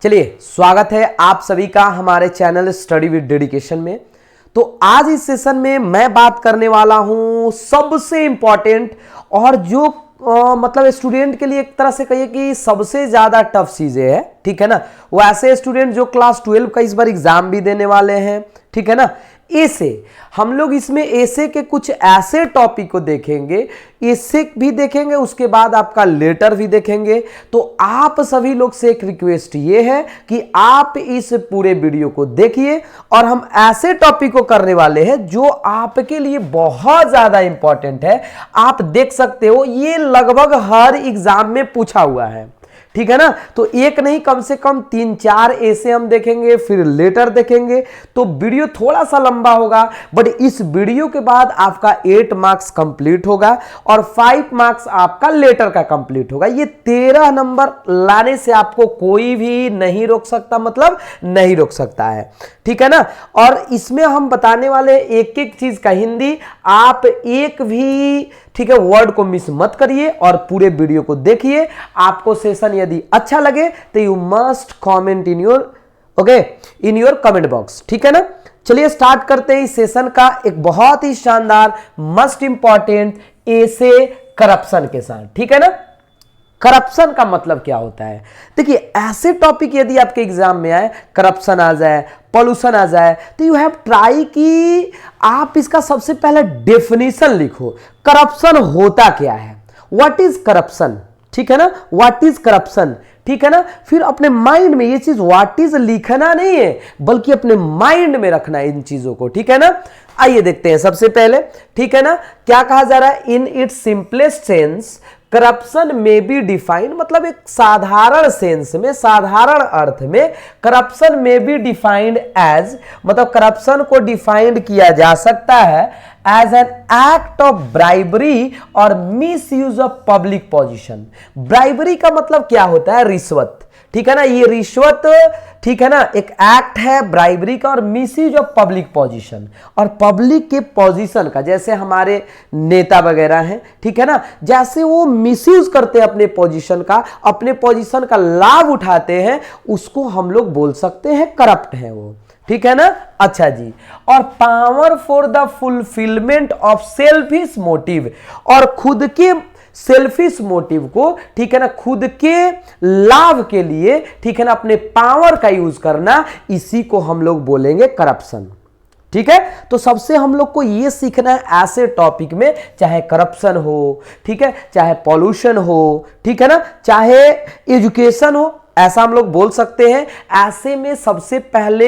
चलिए, स्वागत है आप सभी का हमारे चैनल स्टडी विद डेडिकेशन में। तो आज इस सेशन में मैं बात करने वाला हूं सबसे इंपॉर्टेंट और जो मतलब स्टूडेंट के लिए एक तरह से कहिए कि सबसे ज्यादा टफ चीजें है, ठीक है ना। वो ऐसे स्टूडेंट जो क्लास 12 का इस बार एग्जाम भी देने वाले हैं, ठीक है ना। ऐसे हम लोग इसमें ऐसे के कुछ ऐसे टॉपिक को देखेंगे, ऐसे भी देखेंगे, उसके बाद आपका लेटर भी देखेंगे। तो आप सभी लोग से एक रिक्वेस्ट ये है कि आप इस पूरे वीडियो को देखिए और हम ऐसे टॉपिक को करने वाले हैं जो आपके लिए बहुत ज्यादा इंपॉर्टेंट है। आप देख सकते हो ये लगभग हर एग्जाम में पूछा हुआ है, ठीक है ना। तो एक नहीं कम से कम 3-4 ऐसे हम देखेंगे, फिर लेटर देखेंगे। तो वीडियो थोड़ा सा लंबा होगा, बट इस वीडियो के बाद आपका 8 मार्क्स कंप्लीट होगा और 5 मार्क्स आपका लेटर का कंप्लीट होगा। ये 13 नंबर लाने से आपको कोई भी नहीं रोक सकता, मतलब नहीं रोक सकता है, ठीक है ना। और इसमें हम बताने वाले एक एक चीज का हिंदी, आप एक भी ठीक है वर्ड को मिस मत करिए और पूरे वीडियो को देखिए। आपको सेशन यदि अच्छा लगे तो you must comment in your comment box, ठीक है ना। चलिए स्टार्ट करते हैं इस सेशन का एक बहुत ही शानदार मस्ट इंपॉर्टेंट ऐसे करप्शन के साथ, ठीक है ना। करप्शन का मतलब क्या होता है? देखिए, ऐसे टॉपिक यदि आपके एग्जाम में आए, करप्शन आ जाए, पॉल्यूशन आ जाए, तो यू हैव ट्राई कि आप इसका सबसे पहले डेफिनेशन लिखो। करप्शन होता क्या है, व्हाट इज करप्शन, ठीक है ना। व्हाट इज करप्शन, ठीक है ना। फिर अपने माइंड में ये चीज व्हाट इज लिखना नहीं है, बल्कि अपने माइंड में रखना है इन चीजों को, ठीक है ना। आइए देखते हैं सबसे पहले, ठीक है ना। क्या कहा जा रहा है? In its simplest sense corruption में बी डिफाइंड, मतलब एक साधारण सेंस में, साधारण अर्थ में करप्शन में बी डिफाइंड एज, मतलब करप्शन को डिफाइंड किया जा सकता है as an act of bribery और misuse of public position. Bribery का मतलब क्या होता है? रिश्वत, ठीक है ना। ये रिश्वत, ठीक है ना, एक एक्ट है ब्राइबरी का और मिसयूज ऑफ पब्लिक पोजीशन, और पब्लिक के पोजीशन का, जैसे हमारे नेता वगैरह हैं, ठीक है ना, जैसे वो मिसयूज करते हैं अपने पोजीशन का, अपने पोजीशन का लाभ उठाते हैं, उसको हम लोग बोल सकते हैं करप्ट है वो, ठीक है ना। अच्छा जी, और power for the fulfilment of selfish motive, और खुद के सेल्फिश मोटिव को, ठीक है ना, खुद के लाभ के लिए, ठीक है ना, अपने पावर का यूज करना, इसी को हम लोग बोलेंगे करप्शन, ठीक है। तो सबसे हम लोग को यह सीखना है ऐसे टॉपिक में, चाहे करप्शन हो, ठीक है, चाहे पॉल्यूशन हो, ठीक है ना, चाहे एजुकेशन हो, ऐसा हम लोग बोल सकते हैं। ऐसे में सबसे पहले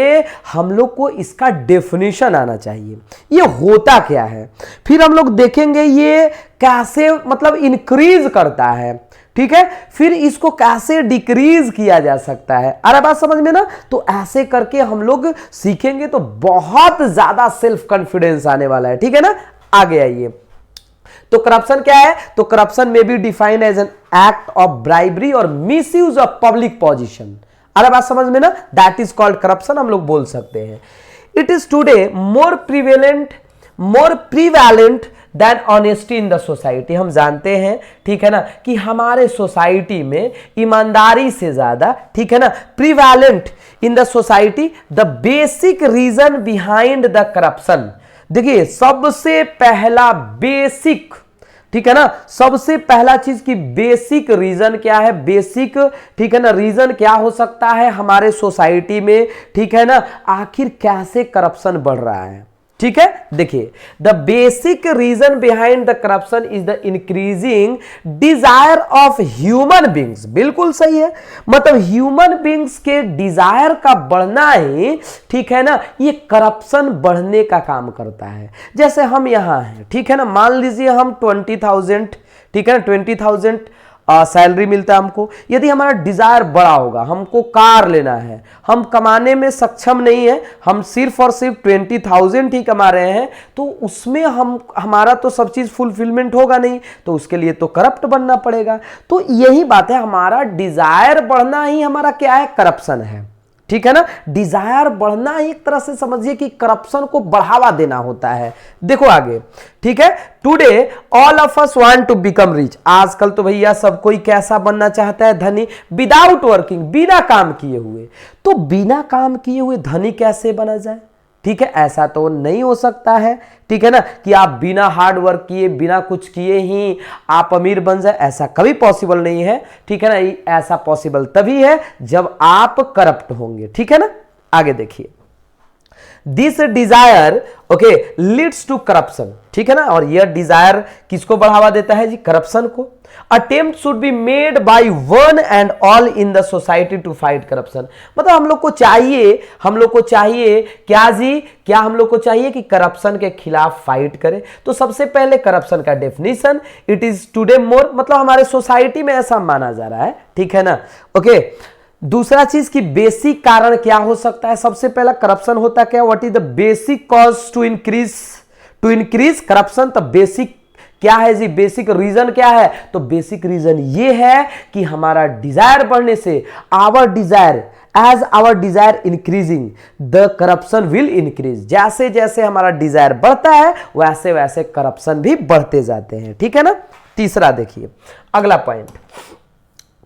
हम लोग को इसका डेफिनेशन आना चाहिए, ये होता क्या है। फिर हम लोग देखेंगे ये कैसे मतलब इंक्रीज करता है, ठीक है, फिर इसको कैसे डिक्रीज किया जा सकता है। अरे बात समझ में ना। तो ऐसे करके हम लोग सीखेंगे तो बहुत ज्यादा सेल्फ कॉन्फिडेंस आने वाला है, ठीक है ना। आगे आइए, तो करप्शन क्या है? तो करप्शन में be defined as an act of bribery और मिसयूज ऑफ पब्लिक पोजीशन। अरे बात समझ में ना, दैट इज कॉल्ड करप्शन, हम लोग बोल सकते हैं। It is today more prevalent than honesty in the society. हम जानते हैं, ठीक है ना, कि हमारे सोसाइटी में ईमानदारी से ज्यादा, ठीक है ना, prevalent in the society the basic reason behind the corruption. देखिए, सबसे पहला बेसिक, ठीक है ना, सबसे पहला चीज की बेसिक रीजन क्या है? बेसिक, ठीक है ना, रीजन क्या हो सकता है हमारे सोसाइटी में, ठीक है ना, आखिर कैसे करप्शन बढ़ रहा है, ठीक है। देखिए, the basic reason behind the corruption is the increasing desire of human beings. बिल्कुल सही है, मतलब ह्यूमन बींग्स के डिजायर का बढ़ना ही, ठीक है ना, ये करप्शन बढ़ने का काम करता है। जैसे हम यहां हैं, ठीक है ना, मान लीजिए हम 20,000, ठीक है ना, 20,000 सैलरी मिलता है हमको। यदि हमारा डिजायर बड़ा होगा, हमको कार लेना है, हम कमाने में सक्षम नहीं है, हम सिर्फ और सिर्फ 20,000 ही कमा रहे हैं, तो उसमें हमारा तो सब चीज फुलफिलमेंट होगा नहीं, तो उसके लिए तो करप्ट बनना पड़ेगा। तो यही बात है, हमारा डिजायर बढ़ना ही हमारा क्या है? करप्शन है, ठीक है ना। डिजायर बढ़ना एक तरह से समझिए कि करप्शन को बढ़ावा देना होता है। देखो आगे, ठीक है। Today all of us want to become rich. आजकल तो भैया सब कोई कैसा बनना चाहता है? धनी। विदाउट वर्किंग, बिना काम किए हुए। तो बिना काम किए हुए धनी कैसे बना जाए? ठीक है, ऐसा तो नहीं हो सकता है, ठीक है ना, कि आप बिना हार्ड वर्क किए, बिना कुछ किए ही आप अमीर बन जाए, ऐसा कभी पॉसिबल नहीं है, ठीक है ना। ऐसा पॉसिबल तभी है जब आप करप्ट होंगे, ठीक है ना। आगे देखिए, this desire okay leads to corruption, ठीक है ना। और यह डिजायर किसको बढ़ावा देता है जी? करप्शन को। Attempt should be made by one and all in the society to fight corruption. मतलब हम लोग को चाहिए क्या जी? क्या हम लोग को चाहिए कि करप्शन के खिलाफ फाइट करें? तो सबसे पहले करप्शन का डेफिनेशन, इट इज टुडे मोर, मतलब हमारे सोसाइटी में ऐसा माना जा रहा है, ठीक है ना। ओके, दूसरा चीज की बेसिक कारण क्या हो सकता है? सबसे पहला करप्शन होता क्या? What is the basic cause to increase corruption? तो बेसिक क्या है जी? बेसिक रीजन क्या है? तो बेसिक रीजन ये है कि हमारा डिजायर बढ़ने से, our desire increasing the corruption will increase. जैसे जैसे हमारा डिजायर बढ़ता है वैसे वैसे करप्शन भी बढ़ते जाते हैं, ठीक है ना। तीसरा देखिए, अगला पॉइंट,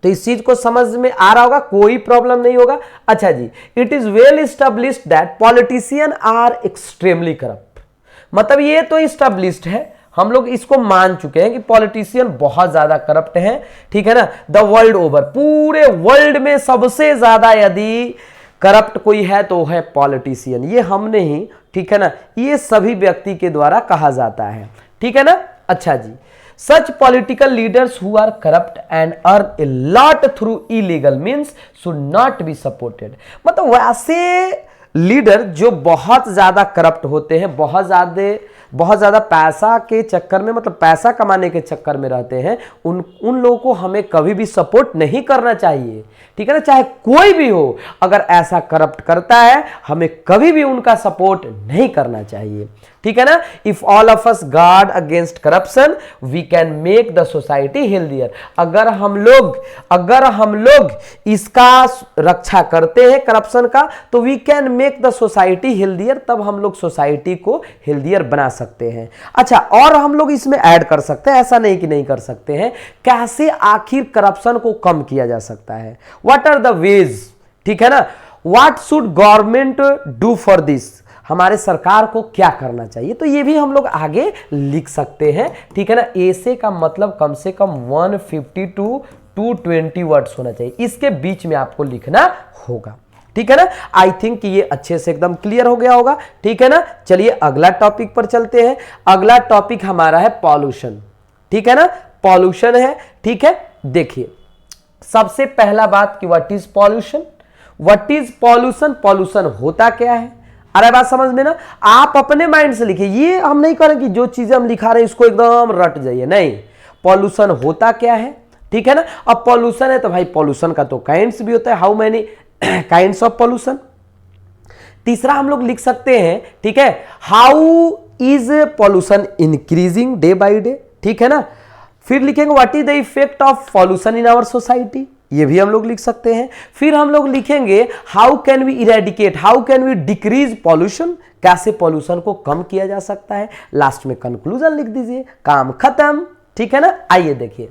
तो इस चीज को समझ में आ रहा होगा, कोई प्रॉब्लम नहीं होगा। अच्छा जी, it is well established that politician are extremely corrupt. मतलब ये तो एस्टेब्लिश्ड है, हम लोग इसको मान चुके हैं कि पॉलिटिशियन बहुत ज्यादा करप्ट हैं, ठीक है ना। द वर्ल्ड ओवर, पूरे वर्ल्ड में सबसे ज्यादा यदि करप्ट कोई है तो है पॉलिटिशियन। ये हम नहीं, ठीक है ना, ये सभी व्यक्ति के द्वारा कहा जाता है, ठीक है ना। अच्छा जी, such political leaders who are corrupt and earn a lot through illegal means should not be supported। मतलब वैसे लीडर जो बहुत ज्यादा करप्ट होते हैं, बहुत ज्यादा पैसा के चक्कर में, मतलब पैसा कमाने के चक्कर में रहते हैं, उन लोगों को हमें कभी भी सपोर्ट नहीं करना चाहिए, ठीक है ना। चाहे कोई भी हो, अगर ऐसा करप्ट करता है हमें कभी भी उनका सपोर्ट नहीं करना चाहिए, ठीक है ना। If all of us guard against corruption we can make the society healthier. अगर हम लोग इसका रक्षा करते हैं करप्शन का, तो we can make the society healthier, तब हम लोग सोसाइटी को हेल्दियर बना सकते हैं। अच्छा, और हम लोग इसमें ऐड कर सकते हैं, ऐसा नहीं कि नहीं कर सकते हैं। कैसे आखिर करप्शन को कम किया जा सकता है? व्हाट आर द वेज, ठीक है ना। What should government do for this? हमारे सरकार को क्या करना चाहिए? तो ये भी हम लोग आगे लिख सकते हैं, ठीक है ना। ऐसे का मतलब कम से कम 150 to 220 वर्ड्स होना चाहिए, इसके बीच में आपको लिखना होगा, ठीक है ना। आई थिंक कि ये अच्छे से एकदम क्लियर हो गया होगा, ठीक है ना। चलिए अगला टॉपिक पर चलते हैं। अगला टॉपिक हमारा है पॉल्यूशन, ठीक है ना। पॉल्यूशन है, ठीक है। देखिए, सबसे पहला बात कि व्हाट इज पॉल्यूशन? पॉल्यूशन होता क्या है? अरे बात समझ में ना, आप अपने माइंड से लिखिए, ये हम नहीं करें कि जो चीजें हम लिखा रहे हैं इसको एकदम रट जाइए, नहीं। पॉल्यूशन होता क्या है, ठीक है ना। अब पॉल्यूशन है तो भाई पॉल्यूशन का तो काइंड्स भी होता है, how many kinds of pollution. तीसरा हम लोग लिख सकते हैं, ठीक है, how is pollution increasing day by day, ठीक है ना। फिर लिखेंगे what is the effect of pollution in our society, ये भी हम लोग लिख सकते हैं। फिर हम लोग लिखेंगे how can we eradicate, how can we decrease pollution, कैसे पॉल्यूशन को कम किया जा सकता है। लास्ट में कंक्लूजन लिख दीजिए, काम खत्म, ठीक है ना। आइए देखिए,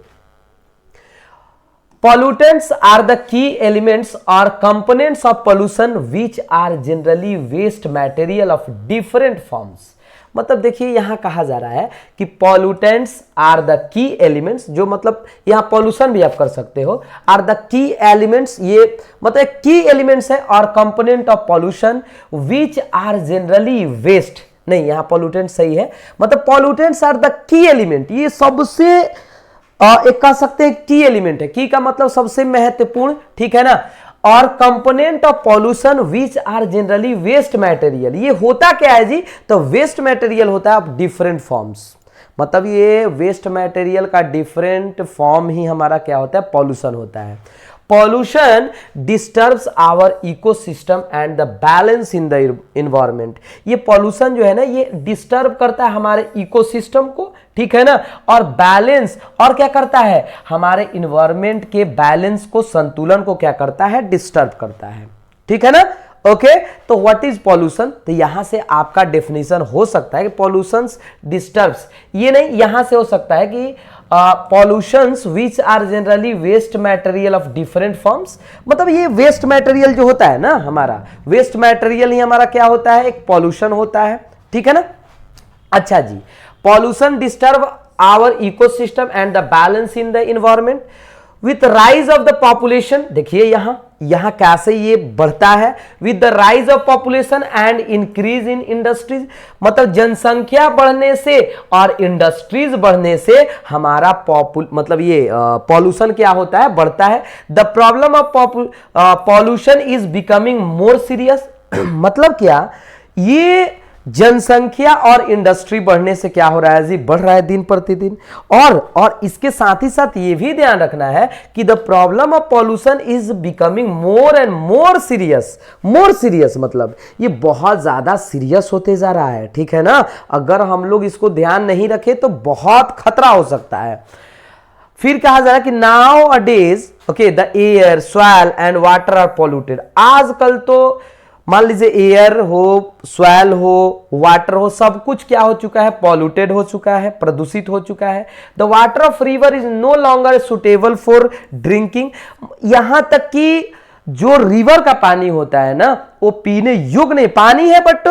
pollutants are the key elements or components of pollution which are generally waste material of different forms। मतलब देखिए यहां कहा जा रहा है कि pollutants are the key elements, जो मतलब यहां पॉल्यूशन भी आप कर सकते हो, are the key elements, ये मतलब की एलिमेंट्स है और component of pollution which are generally waste, नहीं यहां पॉल्यूटेंट सही है, मतलब pollutants are the key element, ये सबसे एक कह सकते हैं की एलिमेंट है, की का मतलब सबसे महत्वपूर्ण, ठीक है ना। और component of pollution which are generally waste material, ये होता क्या है जी? तो वेस्ट मटेरियल होता है ऑफ डिफरेंट फॉर्म्स, मतलब ये वेस्ट मटेरियल का डिफरेंट फॉर्म ही हमारा क्या होता है? पॉल्यूशन होता है। Pollution disturbs our ecosystem and the balance in the environment. ये पॉल्यूशन जो है ना, ये डिस्टर्ब करता है हमारे इकोसिस्टम को, ठीक है ना, और बैलेंस, और क्या करता है? हमारे इन्वायरमेंट के बैलेंस को, संतुलन को क्या करता है? डिस्टर्ब करता है, ठीक है ना। ओके, तो व्हाट इज पॉल्यूशन, तो यहां से आपका डेफिनेशन हो सकता है कि पॉल्यूशन डिस्टर्ब्स, ये नहीं, यहां से हो सकता है कि pollutions which are generally waste material of different forms, मतलब ये वेस्ट मटेरियल जो होता है ना, हमारा वेस्ट मटेरियल ही हमारा क्या होता है, एक पॉल्यूशन होता है, ठीक है ना। अच्छा जी, pollution disturb our ecosystem and the balance in the environment with rise of the population, देखिए यहां कैसे ये बढ़ता है, with the rise of population and increase in industries, मतलब जनसंख्या बढ़ने से और इंडस्ट्रीज बढ़ने से हमारा मतलब ये पॉल्यूशन क्या होता है, बढ़ता है। The problem of pollution is becoming more serious, मतलब क्या, ये जनसंख्या और इंडस्ट्री बढ़ने से क्या हो रहा है जी, बढ़ रहा है दिन प्रतिदिन। और इसके साथ ही साथ ये भी ध्यान रखना है कि the problem of pollution is becoming more and more serious, more serious मतलब ये बहुत ज्यादा सीरियस होते जा रहा है, ठीक है ना। अगर हम लोग इसको ध्यान नहीं रखें तो बहुत खतरा हो सकता है। फिर कहा जा रहा है कि nowadays okay the air soil and water are polluted, आजकल तो मान लीजिए एयर हो, सॉइल हो, वाटर हो, सब कुछ क्या हो चुका है, पॉल्यूटेड हो चुका है, प्रदूषित हो चुका है। The water of river is no longer suitable for drinking, यहां तक कि जो रिवर का पानी होता है ना, वो पीने योग्य नहीं, पानी है बट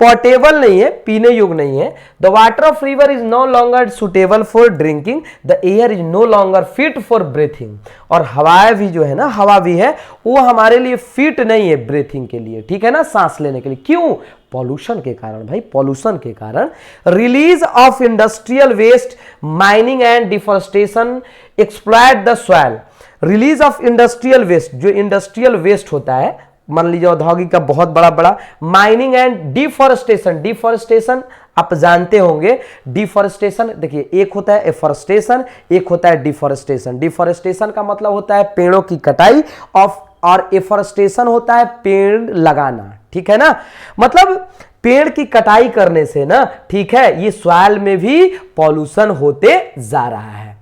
पोर्टेबल नहीं है, पीने योग्य नहीं है। The water of river is no longer suitable for drinking, the air is no longer fit for breathing, और हवाएं भी जो है ना, हवा भी है वो हमारे लिए फिट नहीं है ब्रीथिंग के लिए, ठीक है ना, सांस लेने के लिए। क्यों? पॉल्यूशन के कारण भाई, पॉल्यूशन के कारण। Release of industrial waste, mining and deforestation exploit the soil, release of industrial waste, जो इंडस्ट्रियल वेस्ट होता है, मान लीजिए औद्योगिक का बहुत बड़ा, माइनिंग एंड डिफॉरेस्टेशन, डिफॉरेस्टेशन आप जानते होंगे, डिफॉरेस्टेशन देखिए एक होता है एफॉरेस्टेशन, एक होता है डिफॉरेस्टेशन। डिफॉरेस्टेशन का मतलब होता है पेड़ों की कटाई और एफॉरेस्टेशन होता है पेड़ लगाना, ठीक है ना, मतलब पेड़ की कटाई करने से ना, ठीक है, ये सॉइल में भी पॉल्यूशन होते जा रहा है।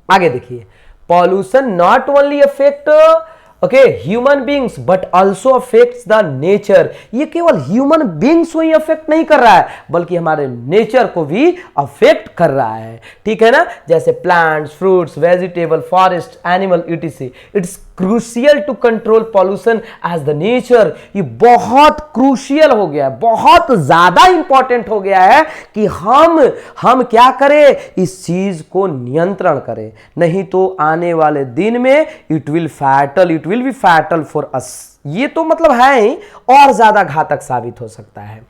आगे देखिए, pollution not only affect okay human beings but also affects the nature, ये केवल ह्यूमन बींग्स को ही अफेक्ट नहीं कर रहा है बल्कि हमारे नेचर को भी अफेक्ट कर रहा है, ठीक है ना। जैसे plants, fruits, vegetable, forest, animal etc, it's crucial to control pollution as the nature, ये बहुत क्रूशियल हो गया है, बहुत ज्यादा इंपॉर्टेंट हो गया है कि हम क्या करें, इस चीज को नियंत्रण करें, नहीं तो आने वाले दिन में it will be fatal for us, ये तो मतलब है ही, और ज्यादा घातक साबित हो सकता है।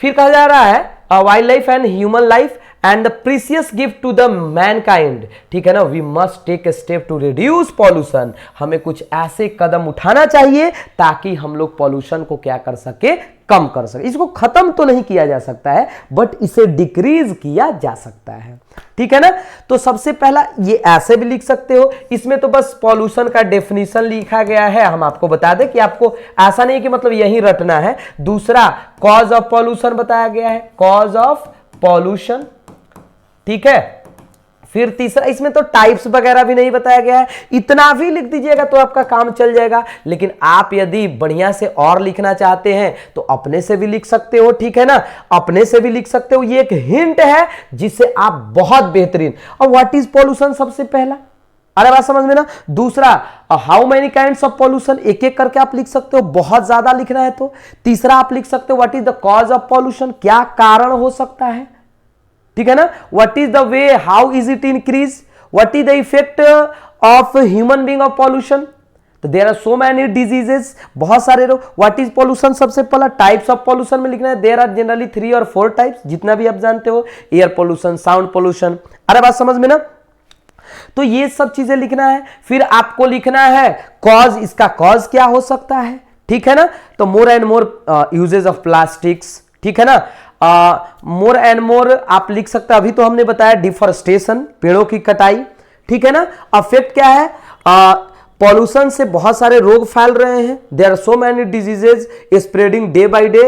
फिर कहा जा रहा है wildlife and human life and the precious gift to the mankind, ठीक है ना, we must take a step to reduce pollution, हमें कुछ ऐसे कदम उठाना चाहिए ताकि हम लोग पॉल्यूशन को क्या कर सके, कम कर सके। इसको खत्म तो नहीं किया जा सकता है बट इसे डिक्रीज किया जा सकता है, ठीक है ना। तो सबसे पहला ये ऐसे भी लिख सकते हो, इसमें तो बस पॉल्यूशन का डेफिनेशन लिखा गया है, हम आपको बता दें कि आपको ऐसा नहीं कि मतलब यही रटना है। दूसरा कॉज ऑफ पॉल्यूशन बताया गया है, कॉज ऑफ पॉल्यूशन, ठीक है। फिर तीसरा, इसमें तो टाइप्स वगैरह भी नहीं बताया गया है, इतना भी लिख दीजिएगा तो आपका काम चल जाएगा। लेकिन आप यदि बढ़िया से और लिखना चाहते हैं तो अपने से भी लिख सकते हो, ठीक है ना, अपने से भी लिख सकते हो, ये एक हिंट है जिससे आप बहुत बेहतरीन। और व्हाट इज पॉल्यूशन सबसे पहला, अरे बात समझ में ना। दूसरा how many kinds of pollution, एक एक करके आप लिख सकते हो, बहुत ज्यादा लिखना है तो। तीसरा आप लिख सकते हो what is the cause of pollution, क्या कारण हो सकता है, ठीक है ना। What is the way, how is it increase, what is the effect of human being of pollution, तो there are so many diseases, बहुत सारे रोग। व्हाट इज पॉल्यूशन सबसे पहला, टाइप्स ऑफ पॉल्यूशन में लिखना है, देयर आर जनरली 3 और 4 टाइप्स, जितना भी आप जानते हो, एयर पॉल्यूशन, साउंड पॉल्यूशन, अरे बात समझ में ना। तो ये सब चीजें लिखना है। फिर आपको लिखना है कॉज, इसका कॉज क्या हो सकता है, ठीक है ना। तो more and more usages of plastics, ठीक है ना। मोर एंड मोर आप लिख सकते हैं, अभी तो हमने बताया डिफॉरेस्टेशन, पेड़ों की कटाई, ठीक है ना। अफेक्ट क्या है, पॉल्यूशन से बहुत सारे रोग फैल रहे हैं, there are so many diseases spreading day by day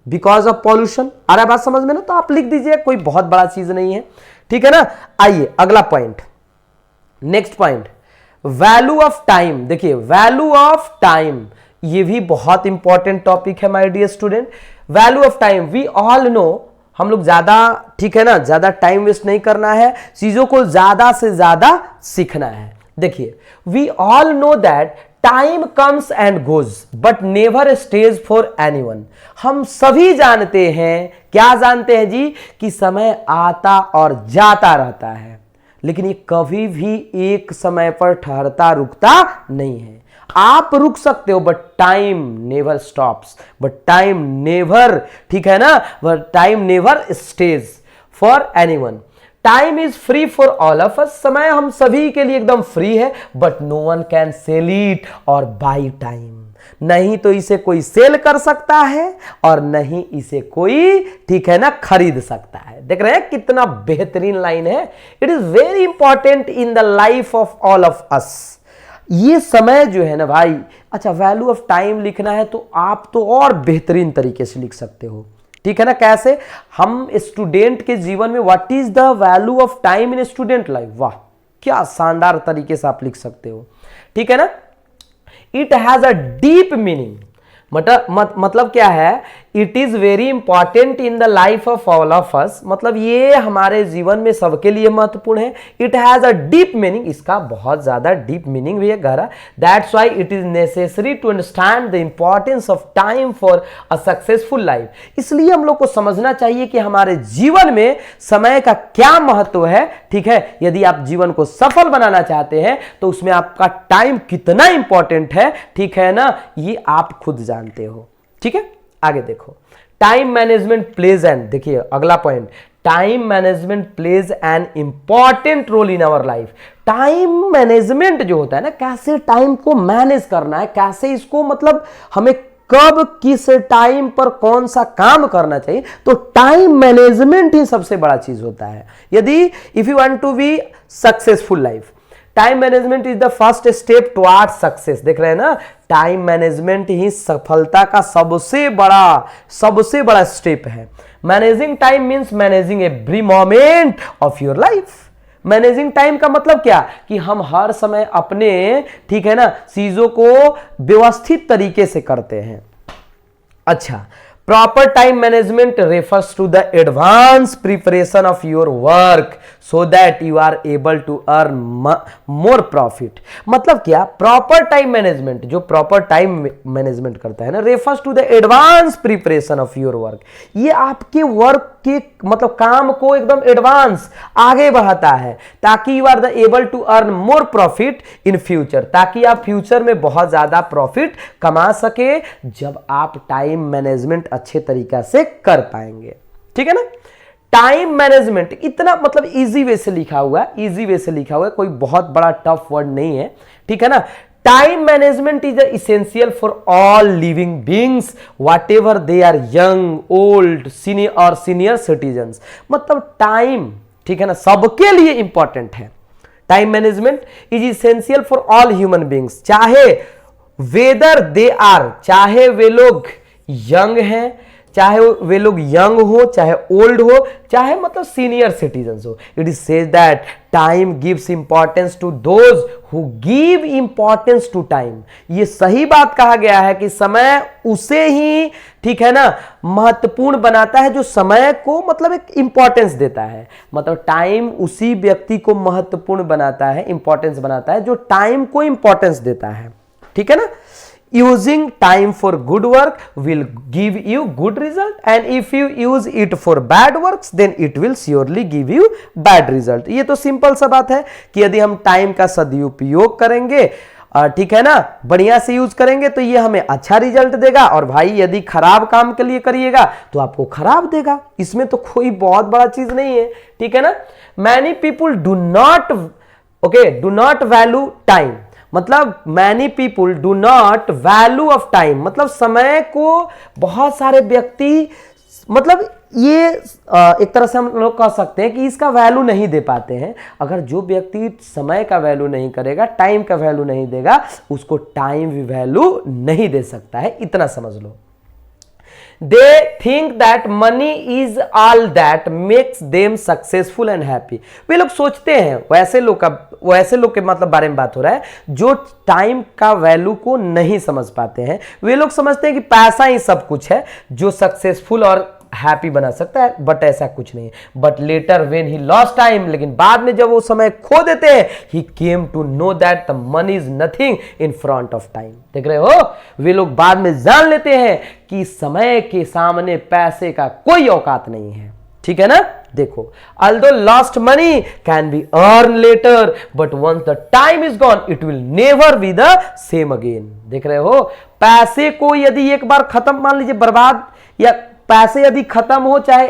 because of pollution, आ रहा है बात समझ में ना। तो आप लिख दीजिए, कोई बहुत बड़ा चीज नहीं है, ठीक है ना। आइए अगला point, next point, value of time. देखिए वैल्यू ऑफ टाइम, ये भी बहुत इंपॉर्टेंट टॉपिक है my dear student. Value of time, we all know, हम लोग ज्यादा, ठीक है ना, ज्यादा टाइम वेस्ट नहीं करना है, चीजों को ज्यादा से ज्यादा सीखना है। देखिए, we all know that time comes and goes but never stays for anyone. हम सभी जानते हैं, क्या जानते हैं जी, कि समय आता और जाता रहता है, लेकिन ये कभी भी एक समय पर ठहरता रुकता नहीं है। आप रुक सकते हो but time never stops, but time never, ठीक है ना, but time never stays for anyone. Time is free for all of us, समय हम सभी के लिए एकदम फ्री है, but no one can sell it और बाई टाइम। नहीं तो इसे कोई सेल कर सकता है और नहीं इसे कोई, ठीक है ना, खरीद सकता है। देख रहे हैं कितना बेहतरीन लाइन है। It is very important in the life of all of अस। ये समय जो है ना भाई, अच्छा वैल्यू ऑफ टाइम लिखना है तो आप तो और बेहतरीन तरीके से लिख सकते हो, ठीक है ना। कैसे? हम स्टूडेंट के जीवन में what is the value of time in student life, वाह क्या शानदार तरीके से आप लिख सकते हो, ठीक है ना। It has a deep meaning, मतलब क्या है, it is very important in the life of all of us, मतलब ये हमारे जीवन में सबके लिए महत्वपूर्ण है। It has a deep meaning, इसका बहुत ज्यादा डीप मीनिंग भी है, गहरा। That's why it is necessary to understand the importance of time for a successful life. इसलिए हम लोग को समझना चाहिए कि हमारे जीवन में समय का क्या महत्व है, ठीक है। यदि आप जीवन को सफल बनाना चाहते हैं तो उसमें आपका टाइम कितना इंपॉर्टेंट है, ठीक है ना, ये आप खुद जानते हो, ठीक है। आगे देखो, टाइम मैनेजमेंट प्लेज एन, देखिए अगला पॉइंट, time management plays an important role in our life. Time management जो होता है ना, कैसे टाइम को मैनेज करना है, कैसे इसको, मतलब हमें कब किस टाइम पर कौन सा काम करना चाहिए, तो टाइम मैनेजमेंट ही सबसे बड़ा चीज होता है। यदि if you want to be successful life, time management is the first step toward success. देख रहे हैं ना, टाइम मैनेजमेंट ही सफलता का सबसे बड़ा स्टेप है। Managing time means managing every moment of your life. Managing time का मतलब क्या, कि हम हर समय अपने, ठीक है ना, चीजों को व्यवस्थित तरीके से करते हैं। अच्छा, proper time management refers to the advanced preparation of your work so that you are able to earn more profit। मतलब क्या, प्रॉपर टाइम मैनेजमेंट, जो प्रॉपर टाइम मैनेजमेंट करता है ना, refers to the advanced preparation of your work। ये आपके work के, मतलब काम को एकदम एडवांस आगे बढ़ाता है, ताकि you are the able to earn more profit in future, ताकि आप फ्यूचर में बहुत ज्यादा प्रॉफिट कमा सके जब आप टाइम मैनेजमेंट अच्छे तरीका से कर पाएंगे, ठीक है ना। टाइम मैनेजमेंट इतना, मतलब इजी वे से लिखा हुआ है, इजी वे से लिखा हुआ है, कोई बहुत बड़ा टफ वर्ड नहीं है, ठीक है ना। Time management is essential for all living beings whatever they are young, old, senior citizens. मतलब टाइम, ठीक है ना, सबके लिए इंपॉर्टेंट है। Time management is essential for all human beings, चाहे वेदर दे आर, चाहे वे लोग यंग हैं, चाहे वे लोग यंग हो, चाहे ओल्ड हो, चाहे मतलब सीनियर सिटीजन्स हो। It is said that time gives importance to those who give importance to time. ये सही बात कहा गया है कि समय उसे ही, ठीक है ना, महत्वपूर्ण बनाता है जो समय को, मतलब एक इंपॉर्टेंस देता है। मतलब टाइम उसी व्यक्ति को महत्वपूर्ण बनाता है, इंपॉर्टेंस बनाता है जो टाइम को इंपॉर्टेंस देता है, ठीक है ना। Using time for good work will give you good result, and if you use it for bad works then it will surely give you bad result। ये तो सिंपल सा बात है कि यदि हम टाइम का सदुपयोग करेंगे, ठीक है ना, बढ़िया से यूज करेंगे तो ये हमें अच्छा रिजल्ट देगा, और भाई यदि खराब काम के लिए करिएगा तो आपको खराब देगा। इसमें तो कोई बहुत बड़ा चीज नहीं है, ठीक है ना। Many people do not value time, मतलब many people do not value of time, मतलब समय को बहुत सारे व्यक्ति, मतलब ये एक तरह से हम लोग कह सकते हैं कि इसका वैल्यू नहीं दे पाते हैं। अगर जो व्यक्ति समय का वैल्यू नहीं करेगा, टाइम का वैल्यू नहीं देगा, उसको टाइम भी वैल्यू नहीं दे सकता है, इतना समझ लो। They think that money is all that makes them successful and happy. वे लोग सोचते हैं, वैसे लोग के मतलब बारे में बात हो रहा है जो टाइम का वैल्यू को नहीं समझ पाते हैं। वे लोग समझते हैं कि पैसा ही सब कुछ है जो सक्सेसफुल और हैप्पी बना सकता है, बट ऐसा कुछ नहीं है। But later when he lost time, लेकिन बाद में जब वो समय खो देते हैं, he came to know that the money is nothing in front of time. देख रहे हो, वे लोग बाद में जान लेते हैं कि समय के सामने पैसे का कोई औकात नहीं है। ठीक है ना। देखो, although lost money can be earned later, but once the time is gone, it will never be the same again। देख रहे हो, पैसे को यदि एक बार खत्म, मान लीजिए बर्बाद, या पैसे यदि खत्म हो, चाहे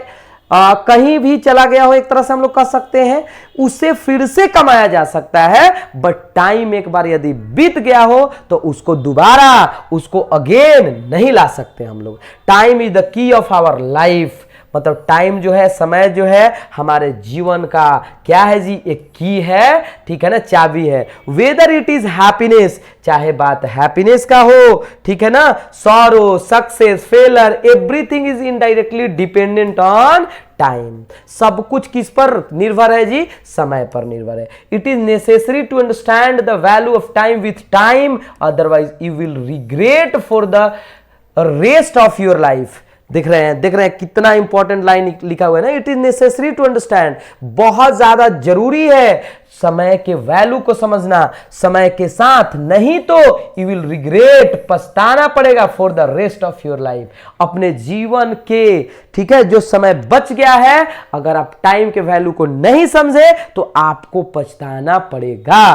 कहीं भी चला गया हो, एक तरह से हम लोग कह सकते हैं, उसे फिर से कमाया जा सकता है। बट टाइम एक बार यदि बीत गया हो तो उसको दोबारा, उसको अगेन नहीं ला सकते हम लोग। Time is the key of our life. मतलब टाइम जो है, समय जो है, हमारे जीवन का क्या है जी, एक की है। ठीक है ना, चाबी है। वेदर इट इज हैप्पीनेस, चाहे बात हैप्पीनेस का हो, ठीक है ना, sorrow, success, failure, everything is indirectly dependent on time. सब कुछ किस पर निर्भर है जी, समय पर निर्भर है। It is necessary to understand the value of time with time, otherwise you will regret for the rest of your life. देख रहे हैं कितना इंपॉर्टेंट लाइन लिखा हुआ है ना, it is necessary to understand. बहुत ज्यादा जरूरी है समय के वैल्यू को समझना, समय के साथ, नहीं तो यू विल रिग्रेट, पछताना पड़ेगा for the rest of your life, अपने जीवन के, ठीक है, जो समय बच गया है। अगर आप टाइम के वैल्यू को नहीं समझे तो आपको पछताना पड़ेगा।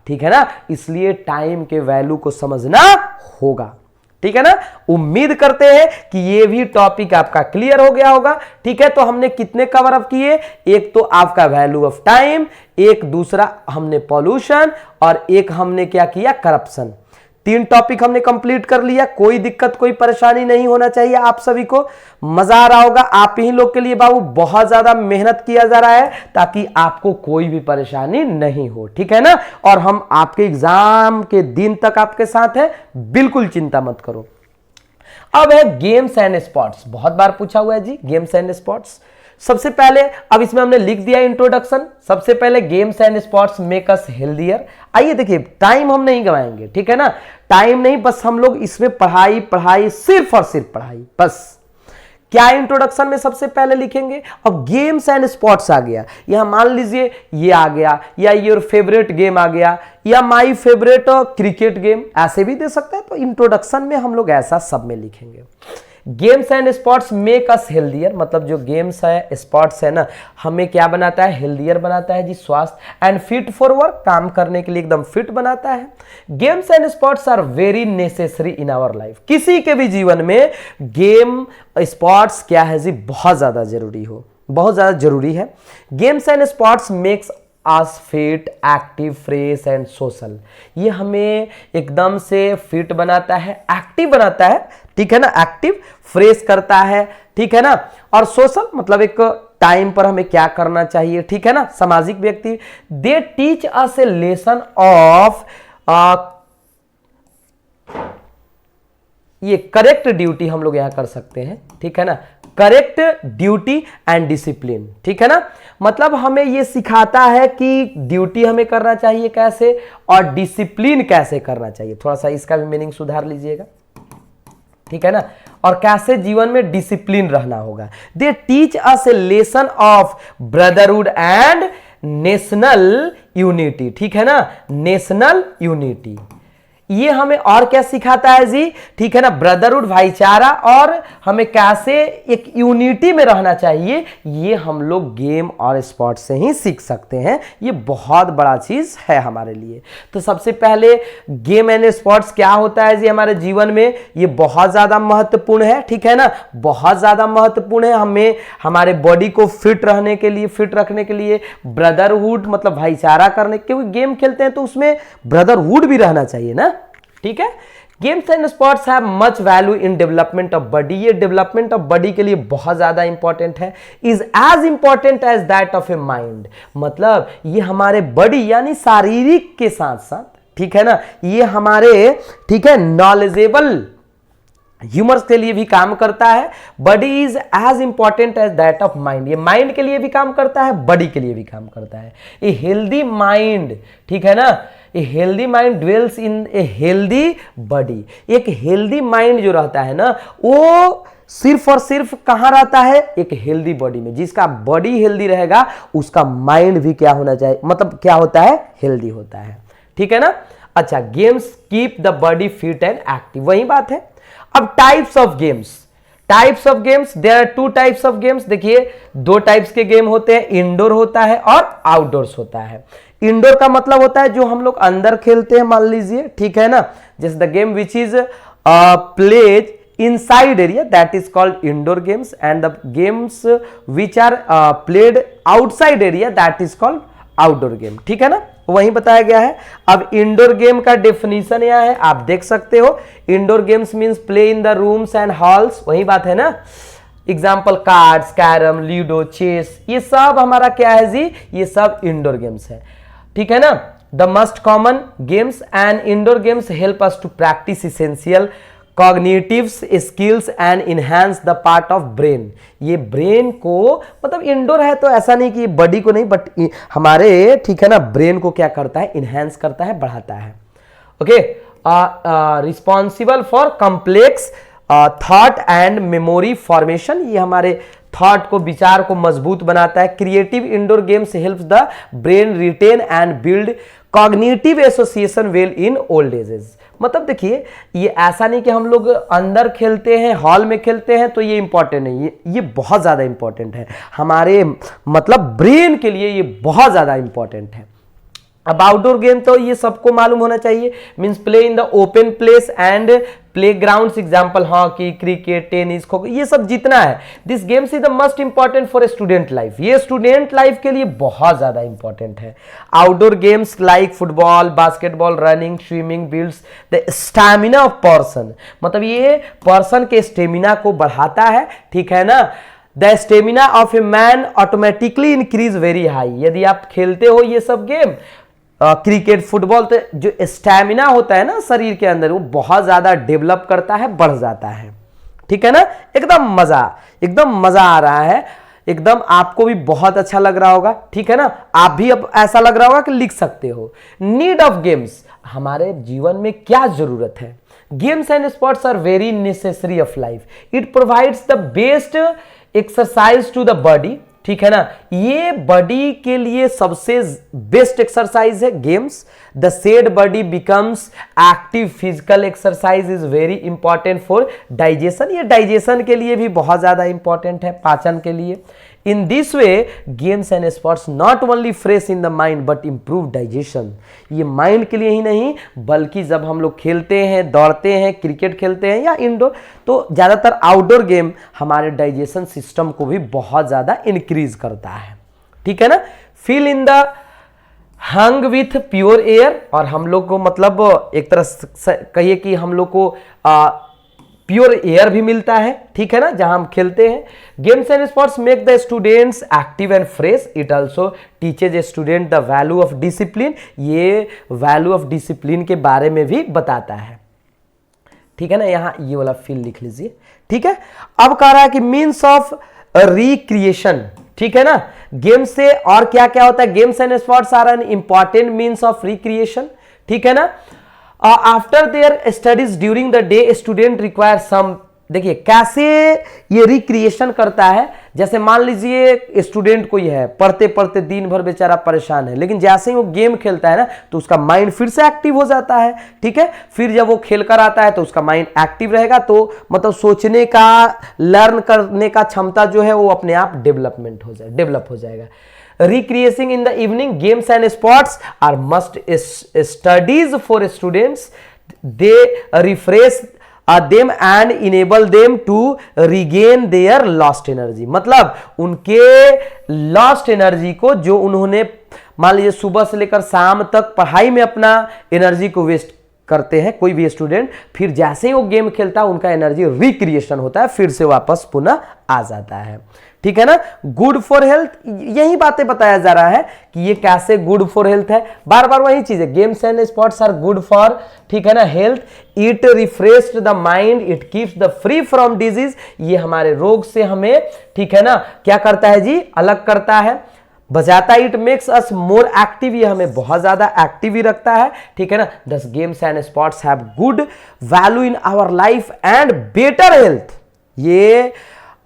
ठीक है ना, इसलिए टाइम के वैल्यू को समझना होगा। ठीक है ना। उम्मीद करते हैं कि ये भी टॉपिक आपका क्लियर हो गया होगा। ठीक है, तो हमने कितने कवर अप किए, एक तो आपका वैल्यू ऑफ टाइम, एक दूसरा हमने पॉल्यूशन, और एक हमने क्या किया, करप्शन। 3 टॉपिक हमने कंप्लीट कर लिया। कोई दिक्कत, कोई परेशानी नहीं होना चाहिए आप सभी को। मजा आ रहा होगा। आप ही लोग के लिए बाबू बहुत ज्यादा मेहनत किया जा रहा है ताकि आपको कोई भी परेशानी नहीं हो। ठीक है ना। और हम आपके एग्जाम के दिन तक आपके साथ हैं, बिल्कुल चिंता मत करो। अब है गेम्स एंड स्पोर्ट्स। बहुत बार पूछा हुआ है जी गेम्स एंड स्पोर्ट्स। सबसे पहले, अब इसमें हमने लिख दिया इंट्रोडक्शन। सबसे पहले games and sports make us healthier. आइए देखिए, टाइम हम नहीं गवाएंगे, ठीक है ना, टाइम नहीं, बस हम लोग इसमें पढ़ाई पढ़ाई, सिर्फ और सिर्फ पढ़ाई बस। क्या इंट्रोडक्शन में सबसे पहले लिखेंगे। अब गेम्स एंड स्पोर्ट्स आ गया, यहां मान लीजिए ये आ गया, या योर फेवरेट गेम आ गया, या माय फेवरेट क्रिकेट गेम, ऐसे भी दे सकते हैं। तो इंट्रोडक्शन में हम लोग ऐसा सब में लिखेंगे। Games and sports make us healthier, मतलब जो गेम्स है, स्पोर्ट्स है ना, हमें क्या बनाता है, हेल्दियर बनाता है जी, स्वास्थ्य, एंड फिट फॉर वर्क, काम करने के लिए एकदम फिट बनाता है। Games and sports are very necessary in our life. किसी के भी जीवन में गेम स्पोर्ट्स क्या है जी, बहुत ज्यादा जरूरी हो, बहुत ज्यादा जरूरी है। Games and sports makes us fit, active, fresh and social. ये हमें एकदम से फिट बनाता है, एक्टिव बनाता है, ठीक है ना, एक्टिव, फ्रेश करता है, ठीक है ना, और सोशल मतलब एक टाइम पर हमें क्या करना चाहिए, ठीक है ना, सामाजिक व्यक्ति। They teach us A lesson of ये करेक्ट ड्यूटी हम लोग यहां कर सकते हैं, ठीक है ना, करेक्ट ड्यूटी एंड डिसिप्लिन, ठीक है ना, मतलब हमें ये सिखाता है कि ड्यूटी हमें करना चाहिए कैसे और डिसिप्लिन कैसे करना चाहिए। थोड़ा सा इसका भी मीनिंग सुधार लीजिएगा, ठीक है ना, और कैसे जीवन में डिसिप्लिन रहना होगा। They teach us A lesson of brotherhood and national unity, ठीक है ना, नेशनल यूनिटी। ये हमें और क्या सिखाता है जी, ठीक है ना, ब्रदरहुड, भाईचारा, और हमें कैसे एक यूनिटी में रहना चाहिए, ये हम लोग गेम और स्पोर्ट्स से ही सीख सकते हैं। ये बहुत बड़ा चीज है हमारे लिए। तो सबसे पहले गेम एंड स्पोर्ट्स क्या होता है जी हमारे जीवन में, ये बहुत ज्यादा महत्वपूर्ण है, ठीक है ना, बहुत ज्यादा महत्वपूर्ण है। हमें हमारे बॉडी को फिट रहने के लिए, फिट रखने के लिए, ब्रदरहुड मतलब भाईचारा करने, क्योंकि गेम खेलते हैं तो उसमें ब्रदरहुड भी रहना चाहिए ना, ठीक है। Games and sports have much value in development of body. ये डेवलपमेंट ऑफ बॉडी के लिए बहुत ज्यादा इंपॉर्टेंट है, is as important as that of a mind. मतलब ये हमारे बॉडी यानी शारीरिक के साथ साथ, ठीक है ना, ये हमारे, ठीक है, नॉलेजेबल ह्यूमर्स के लिए भी काम करता है। Body is as important as that of mind, ये माइंड के लिए भी काम करता है, बॉडी के लिए भी काम करता है। ए हेल्दी माइंड, ठीक है ना, a healthy mind dwells in a healthy body. एक हेल्दी माइंड जो रहता है ना, वो सिर्फ और सिर्फ कहां रहता है, एक हेल्दी बॉडी में। जिसका बॉडी हेल्दी रहेगा उसका माइंड भी क्या होना चाहिए, मतलब क्या होता है, हेल्दी होता है, ठीक है ना। अच्छा, games keep the body fit and active, वही बात है। अब types of games, types of games, there are two types of games. देखिए दो टाइप्स के गेम होते हैं, इंडोर होता है और आउटडोर्स होता है। इंडोर का मतलब होता है जो हम लोग अंदर खेलते हैं, मान लीजिए, ठीक है ना, जैसे the game which is played inside area, that is called indoor games, and the games which are played outside area, that is called outdoor game, ठीक है ना, वही बताया गया है। अब इंडोर गेम का डेफिनेशन यह है, आप देख सकते हो, indoor games means play in the rooms and halls, वही बात है ना। Example cards, carrom, ludo, chess, ये सब हमारा क्या है जी, ये सब इंडोर गेम्स है, ठीक है ना। The most common games and indoor games help us to practise essential cognitives skills and enhance the part of brain. ये ब्रेन को, मतलब इंडोर है तो ऐसा नहीं कि बॉडी को नहीं, बट हमारे, ठीक है ना, ब्रेन को क्या करता है, इनहेंस करता है, बढ़ाता है। Okay, responsible for complex thought and memory formation, ये हमारे थॉट को, विचार को मजबूत बनाता है। Creative indoor games helps the brain retain and build cognitive association well in old ages. मतलब देखिए, ये ऐसा नहीं कि हम लोग अंदर खेलते हैं, हॉल में खेलते हैं तो ये इंपॉर्टेंट नहीं, ये बहुत ज़्यादा इंपॉर्टेंट है हमारे, मतलब ब्रेन के लिए ये बहुत ज़्यादा इंपॉर्टेंट है। अब आउटडोर गेम तो ये सबको मालूम होना चाहिए, means play in the open place and play ground, example hockey, cricket, tennis, kho kho, ये सब जितना है, this games is the most important for student life, ये स्टूडेंट लाइफ के लिए बहुत ज्यादा इंपॉर्टेंट है। Outdoor games like football, basketball, running, swimming builds the stamina of person, मतलब ये पर्सन के स्टेमिना को बढ़ाता है, ठीक है ना। The stamina of a man automatically increase very high, यदि आप खेलते हो ये सब गेम, क्रिकेट, फुटबॉल, तो जो स्टैमिना होता है ना शरीर के अंदर, वो बहुत ज्यादा डेवलप करता है, बढ़ जाता है, ठीक है ना। एकदम मजा आ रहा है, एकदम आपको भी बहुत अच्छा लग रहा होगा, ठीक है ना। आप भी अब ऐसा लग रहा होगा कि लिख सकते हो। नीड ऑफ गेम्स, हमारे जीवन में क्या जरूरत है। Games and sports are very necessary of life, it provides the best exercise to the body, ठीक है ना, ये बॉडी के लिए सबसे बेस्ट एक्सरसाइज है games. The said body becomes active, physical exercise is very important for digestion, ये digestion के लिए भी बहुत ज्यादा इंपॉर्टेंट है, पाचन के लिए। In this way games and sports not only fresh in the mind but improve digestion, ये माइंड के लिए ही नहीं बल्कि जब हम लोग खेलते हैं, दौड़ते हैं, क्रिकेट खेलते हैं या इंडोर, तो ज़्यादातर आउटडोर गेम हमारे डाइजेशन सिस्टम को भी बहुत ज़्यादा इंक्रीज करता है, ठीक है ना। Feel in the hung with pure air, और हम लोग को मतलब एक तरह से कहिए कि हम लोग को प्योर एयर भी मिलता है, ठीक है ना, जहां हम खेलते हैं। Games and sports make the students active and fresh, it also teaches a student the value of discipline, ये वैल्यू ऑफ डिसिप्लिन के बारे में भी बताता है, ठीक है ना। यहां ये वाला फील लिख लीजिए, ठीक है। अब कह रहा है कि मीन्स ऑफ रिक्रिएशन, ठीक है ना। गेम से और क्या क्या होता है, games and sports are an important means of recreation, ठीक है ना। After their studies during the day student require some, देखिए कैसे ये रिक्रिएशन करता है। जैसे मान लीजिए स्टूडेंट कोई है, पढ़ते पढ़ते दिन भर बेचारा परेशान है, लेकिन जैसे ही वो गेम खेलता है ना तो उसका माइंड फिर से एक्टिव हो जाता है, ठीक है। फिर जब वो खेल कर आता है तो उसका माइंड एक्टिव रहेगा, तो मतलब सोचने का, लर्न करने का क्षमता जो है वो अपने आप डेवलप हो जाएगा। Recreating in the evening, games and sports are must studies for students. They refresh them and enable them to regain their lost energy. मतलब उनके lost energy को, जो उन्होंने मान लीजिए सुबह से लेकर शाम तक पढ़ाई में अपना एनर्जी को वेस्ट करते हैं कोई भी स्टूडेंट, फिर जैसे ही वो गेम खेलता है उनका एनर्जी रिक्रिएशन होता है, फिर से वापस पुनः आ जाता है, ठीक है ना, गुड फॉर हेल्थ, यही बातें बताया जा रहा है कि ये कैसे गुड फॉर हेल्थ है, बार बार वही चीज है। Games and sports are good for, ठीक है ना, health, it refresh the mind, it keeps the free from disease, ये हमारे रोग से हमें, ठीक है ना, क्या करता है जी, अलग करता है, बजाता है। It makes us more active, ये हमें बहुत ज्यादा एक्टिव ही रखता है, ठीक है ना। Thus games and sports have good value in our life and better health, ये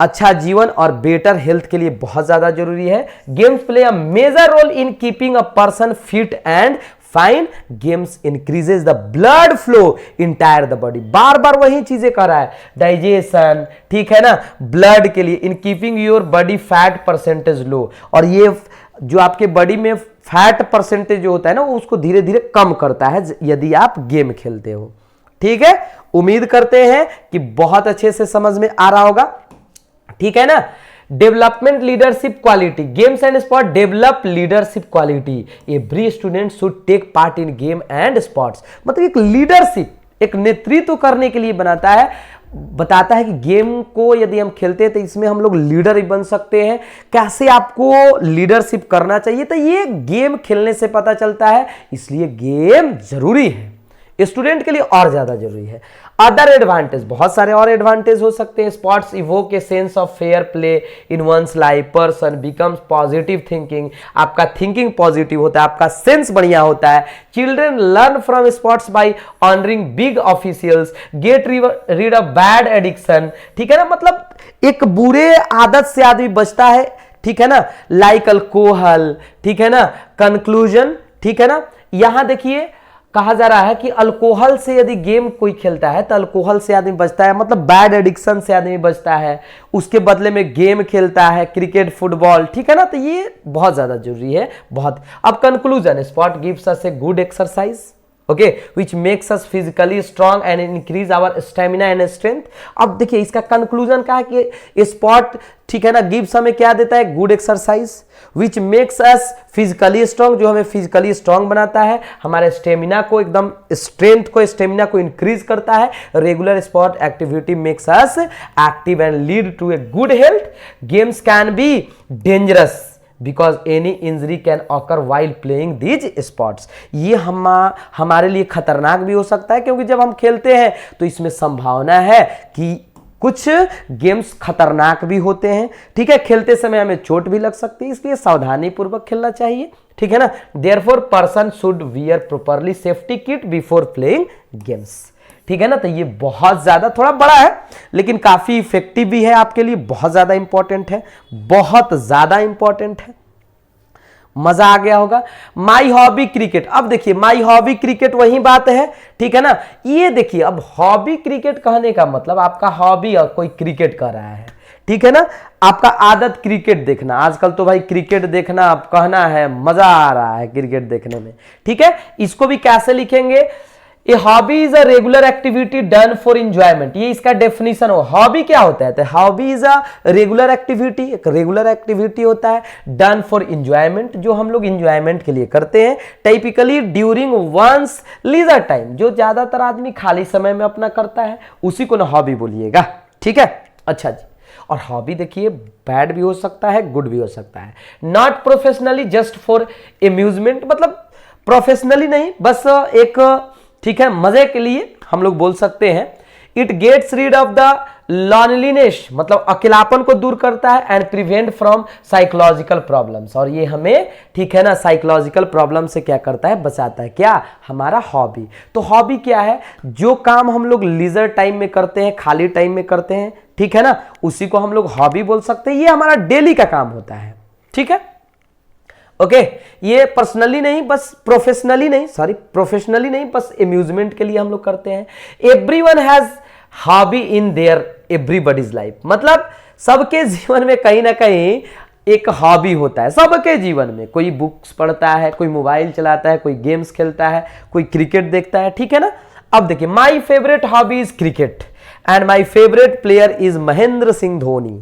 अच्छा जीवन और बेटर हेल्थ के लिए बहुत ज्यादा जरूरी है। Games play a major role in keeping a person fit and fine, games increases the blood flow entire the body, बार बार वही चीजें कर रहा है, डाइजेशन, ठीक है ना, ब्लड के लिए, in keeping your body fat percentage low, और ये जो आपके बॉडी में फैट परसेंटेज जो होता है ना, उसको धीरे धीरे कम करता है यदि आप गेम खेलते हो, ठीक है। उम्मीद करते हैं कि बहुत अच्छे से समझ में आ रहा होगा, ठीक है ना। Development leadership quality, games and sport develop leadership quality, every student should take part in game and sports, मतलब एक लीडरशिप, एक नेतृत्व करने के लिए बनाता है, बताता है कि गेम को यदि हम खेलते हैं तो इसमें हम लोग लीडर ही बन सकते हैं, कैसे आपको लीडरशिप करना चाहिए, तो ये गेम खेलने से पता चलता है, इसलिए गेम जरूरी है, स्टूडेंट के लिए और ज्यादा जरूरी है। अदर एडवांटेज, बहुत सारे और एडवांटेज हो सकते हैं। Sports evoke a sense of fair play in one's life, person becomes positive thinking, आपका थिंकिंग पॉजिटिव होता है, आपका सेंस बढ़िया होता है। Children learn from sports by honouring big officials, get rid of bad addiction, ठीक है ना, मतलब एक बुरे आदत से आदमी बचता है, ठीक है ना, लाइक अल्कोहल, ठीक है ना, कंक्लूजन, ठीक है ना। यहां देखिए कहा जा रहा है कि अल्कोहल से यदि गेम कोई खेलता है तो अल्कोहल से आदमी बचता है, मतलब बैड एडिक्शन से आदमी बचता है, उसके बदले में गेम खेलता है, क्रिकेट, फुटबॉल, ठीक है ना, तो ये बहुत ज्यादा जरूरी है, बहुत। अब conclusion, sport gives us a good exercise, okay, which makes us physically strong and increase our stamina and strength. अब देखिए इसका कंक्लूजन क्या है कि स्पोर्ट, ठीक है ना, गिव्स हमें क्या देता है, गुड एक्सरसाइज, विच मेक्स अस फिजिकली स्ट्रांग, जो हमें फिजिकली स्ट्रांग बनाता है, हमारे स्टेमिना को, एकदम स्ट्रेंथ को, स्टेमिना को इंक्रीज करता है। Regular sport activity makes us active and lead to a good health. Games can be dangerous because any injury can occur while playing these sports, ये हमारे लिए खतरनाक भी हो सकता है, क्योंकि जब हम खेलते हैं तो इसमें संभावना है कि कुछ गेम्स खतरनाक भी होते हैं, ठीक है, खेलते समय हमें चोट भी लग सकती है, इसलिए सावधानी पूर्वक खेलना चाहिए, ठीक है ना। Therefore person should wear properly safety kit before playing games, ठीक है ना। तो ये बहुत ज्यादा, थोड़ा बड़ा है लेकिन काफी इफेक्टिव भी है आपके लिए, बहुत ज्यादा इंपॉर्टेंट है, बहुत ज्यादा इंपॉर्टेंट है, मजा आ गया होगा। माई हॉबी क्रिकेट, अब देखिए माई हॉबी क्रिकेट वही बात है, ठीक है ना। ये देखिए अब हॉबी क्रिकेट कहने का मतलब आपका हॉबी और कोई क्रिकेट कर रहा है, ठीक है ना, आपका आदत क्रिकेट देखना, आजकल तो भाई क्रिकेट देखना आप कहना है, मजा आ रहा है क्रिकेट देखने में, ठीक है। इसको भी कैसे लिखेंगे, a hobby is a regular activity done for enjoyment, ये इसका डेफिनेशन हो। हॉबी क्या होता है, तो hobby is a regular activity, एक रेगुलर एक्टिविटी होता है, डन फॉर एंजॉयमेंट, जो हम लोग एंजॉयमेंट के लिए करते हैं, typically during one's leisure time, जो ज्यादातर आदमी खाली समय में अपना करता है, उसी को ना हॉबी बोलिएगा, ठीक है। अच्छा जी, और हॉबी देखिए बैड भी हो सकता है, गुड भी हो सकता है। Not professionally just for amusement, मतलब प्रोफेशनली नहीं, बस एक, ठीक है, मजे के लिए हम लोग बोल सकते हैं। It gets rid of the loneliness, मतलब अकेलापन को दूर करता है, and prevent from psychological problems, और ये हमें, ठीक है ना, साइकोलॉजिकल प्रॉब्लम से क्या करता है, बचाता है, क्या, हमारा हॉबी। तो हॉबी क्या है, जो काम हम लोग लीजर टाइम में करते हैं, खाली टाइम में करते हैं, ठीक है ना, उसी को हम लोग हॉबी बोल सकते हैं, ये हमारा डेली का काम होता है, ठीक है, ओके। ये पर्सनली नहीं, बस प्रोफेशनली नहीं, सॉरी प्रोफेशनली नहीं, बस एम्यूजमेंट के लिए हम लोग करते हैं। Everyone has hobby in their everybody's life, मतलब सबके जीवन में कहीं ना कहीं एक हॉबी होता है, सबके जीवन में, कोई बुक्स पढ़ता है, कोई मोबाइल चलाता है, कोई गेम्स खेलता है, कोई क्रिकेट देखता है, ठीक है ना। अब देखिए my favourite hobby is cricket and my favourite player is Mahendra Singh Dhoni,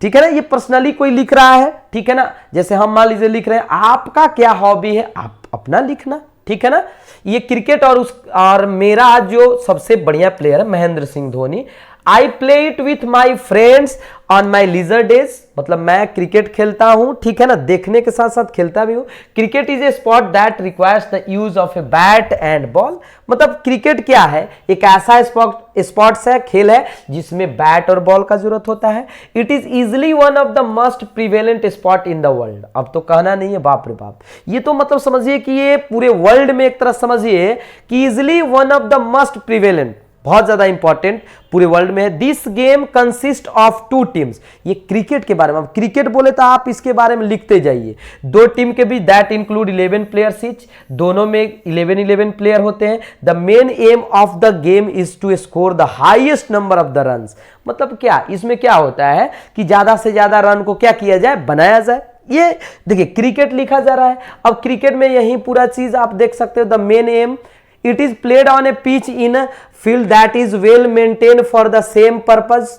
ठीक है ना, ये पर्सनली कोई लिख रहा है, ठीक है ना, जैसे हम मान लीजिए लिख रहे हैं, आपका क्या हॉबी है, आप अपना लिखना, ठीक है ना। ये क्रिकेट और मेरा जो सबसे बढ़िया प्लेयर है Mahendra Singh Dhoni, I play it with my friends on my leisure days, मतलब मैं क्रिकेट खेलता हूं, ठीक है ना, देखने के साथ साथ खेलता भी हूं। Cricket is a sport that requires the use of a bat and ball, मतलब क्रिकेट क्या है, एक ऐसा स्पोर्ट्स है, खेल है जिसमें बैट और बॉल का जरूरत होता है। It is easily one of the most prevalent sport in the world, अब तो कहना नहीं है, बाप रे बाप, ये तो मतलब समझिए कि ये पूरे वर्ल्ड में एक तरह समझिए कि easily one of the most prevalent, बहुत ज्यादा इंपॉर्टेंट पूरे वर्ल्ड में है। This game consist of 2 teams, ये क्रिकेट के बारे में, अब क्रिकेट बोले तो आप इसके बारे में लिखते जाइए। 2 टीम के बीच, दैट इंक्लूड 11 प्लेयर्स ईच, दोनों में 11 प्लेयर होते हैं। The main aim of the game is to score the highest number of the runs, मतलब क्या, इसमें क्या होता है कि ज्यादा से ज्यादा रन को क्या किया जाए, बनाया जाए। ये देखिए क्रिकेट लिखा जा रहा है, अब क्रिकेट में यही पूरा चीज आप देख सकते हो। The main M, it is played on a pitch in a field that is well maintained for the same purpose,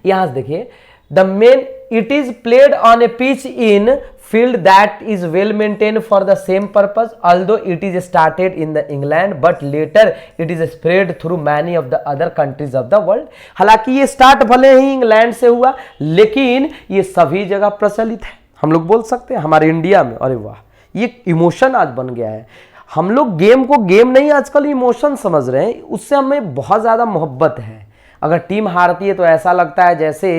यहां से देखिए, the main, it is played on a pitch in field that is well maintained for the same purpose, although it is started in the England but later it is spread through many of the other countries of the world, हालांकि ये start भले ही England से हुआ लेकिन ये सभी जगह प्रचलित है, हम लोग बोल सकते हैं हमारे इंडिया में। अरे वाह, ये इमोशन आज बन गया है, हम लोग गेम को गेम नहीं आजकल इमोशन समझ रहे हैं, उससे हमें बहुत ज़्यादा मोहब्बत है। अगर टीम हारती है तो ऐसा लगता है जैसे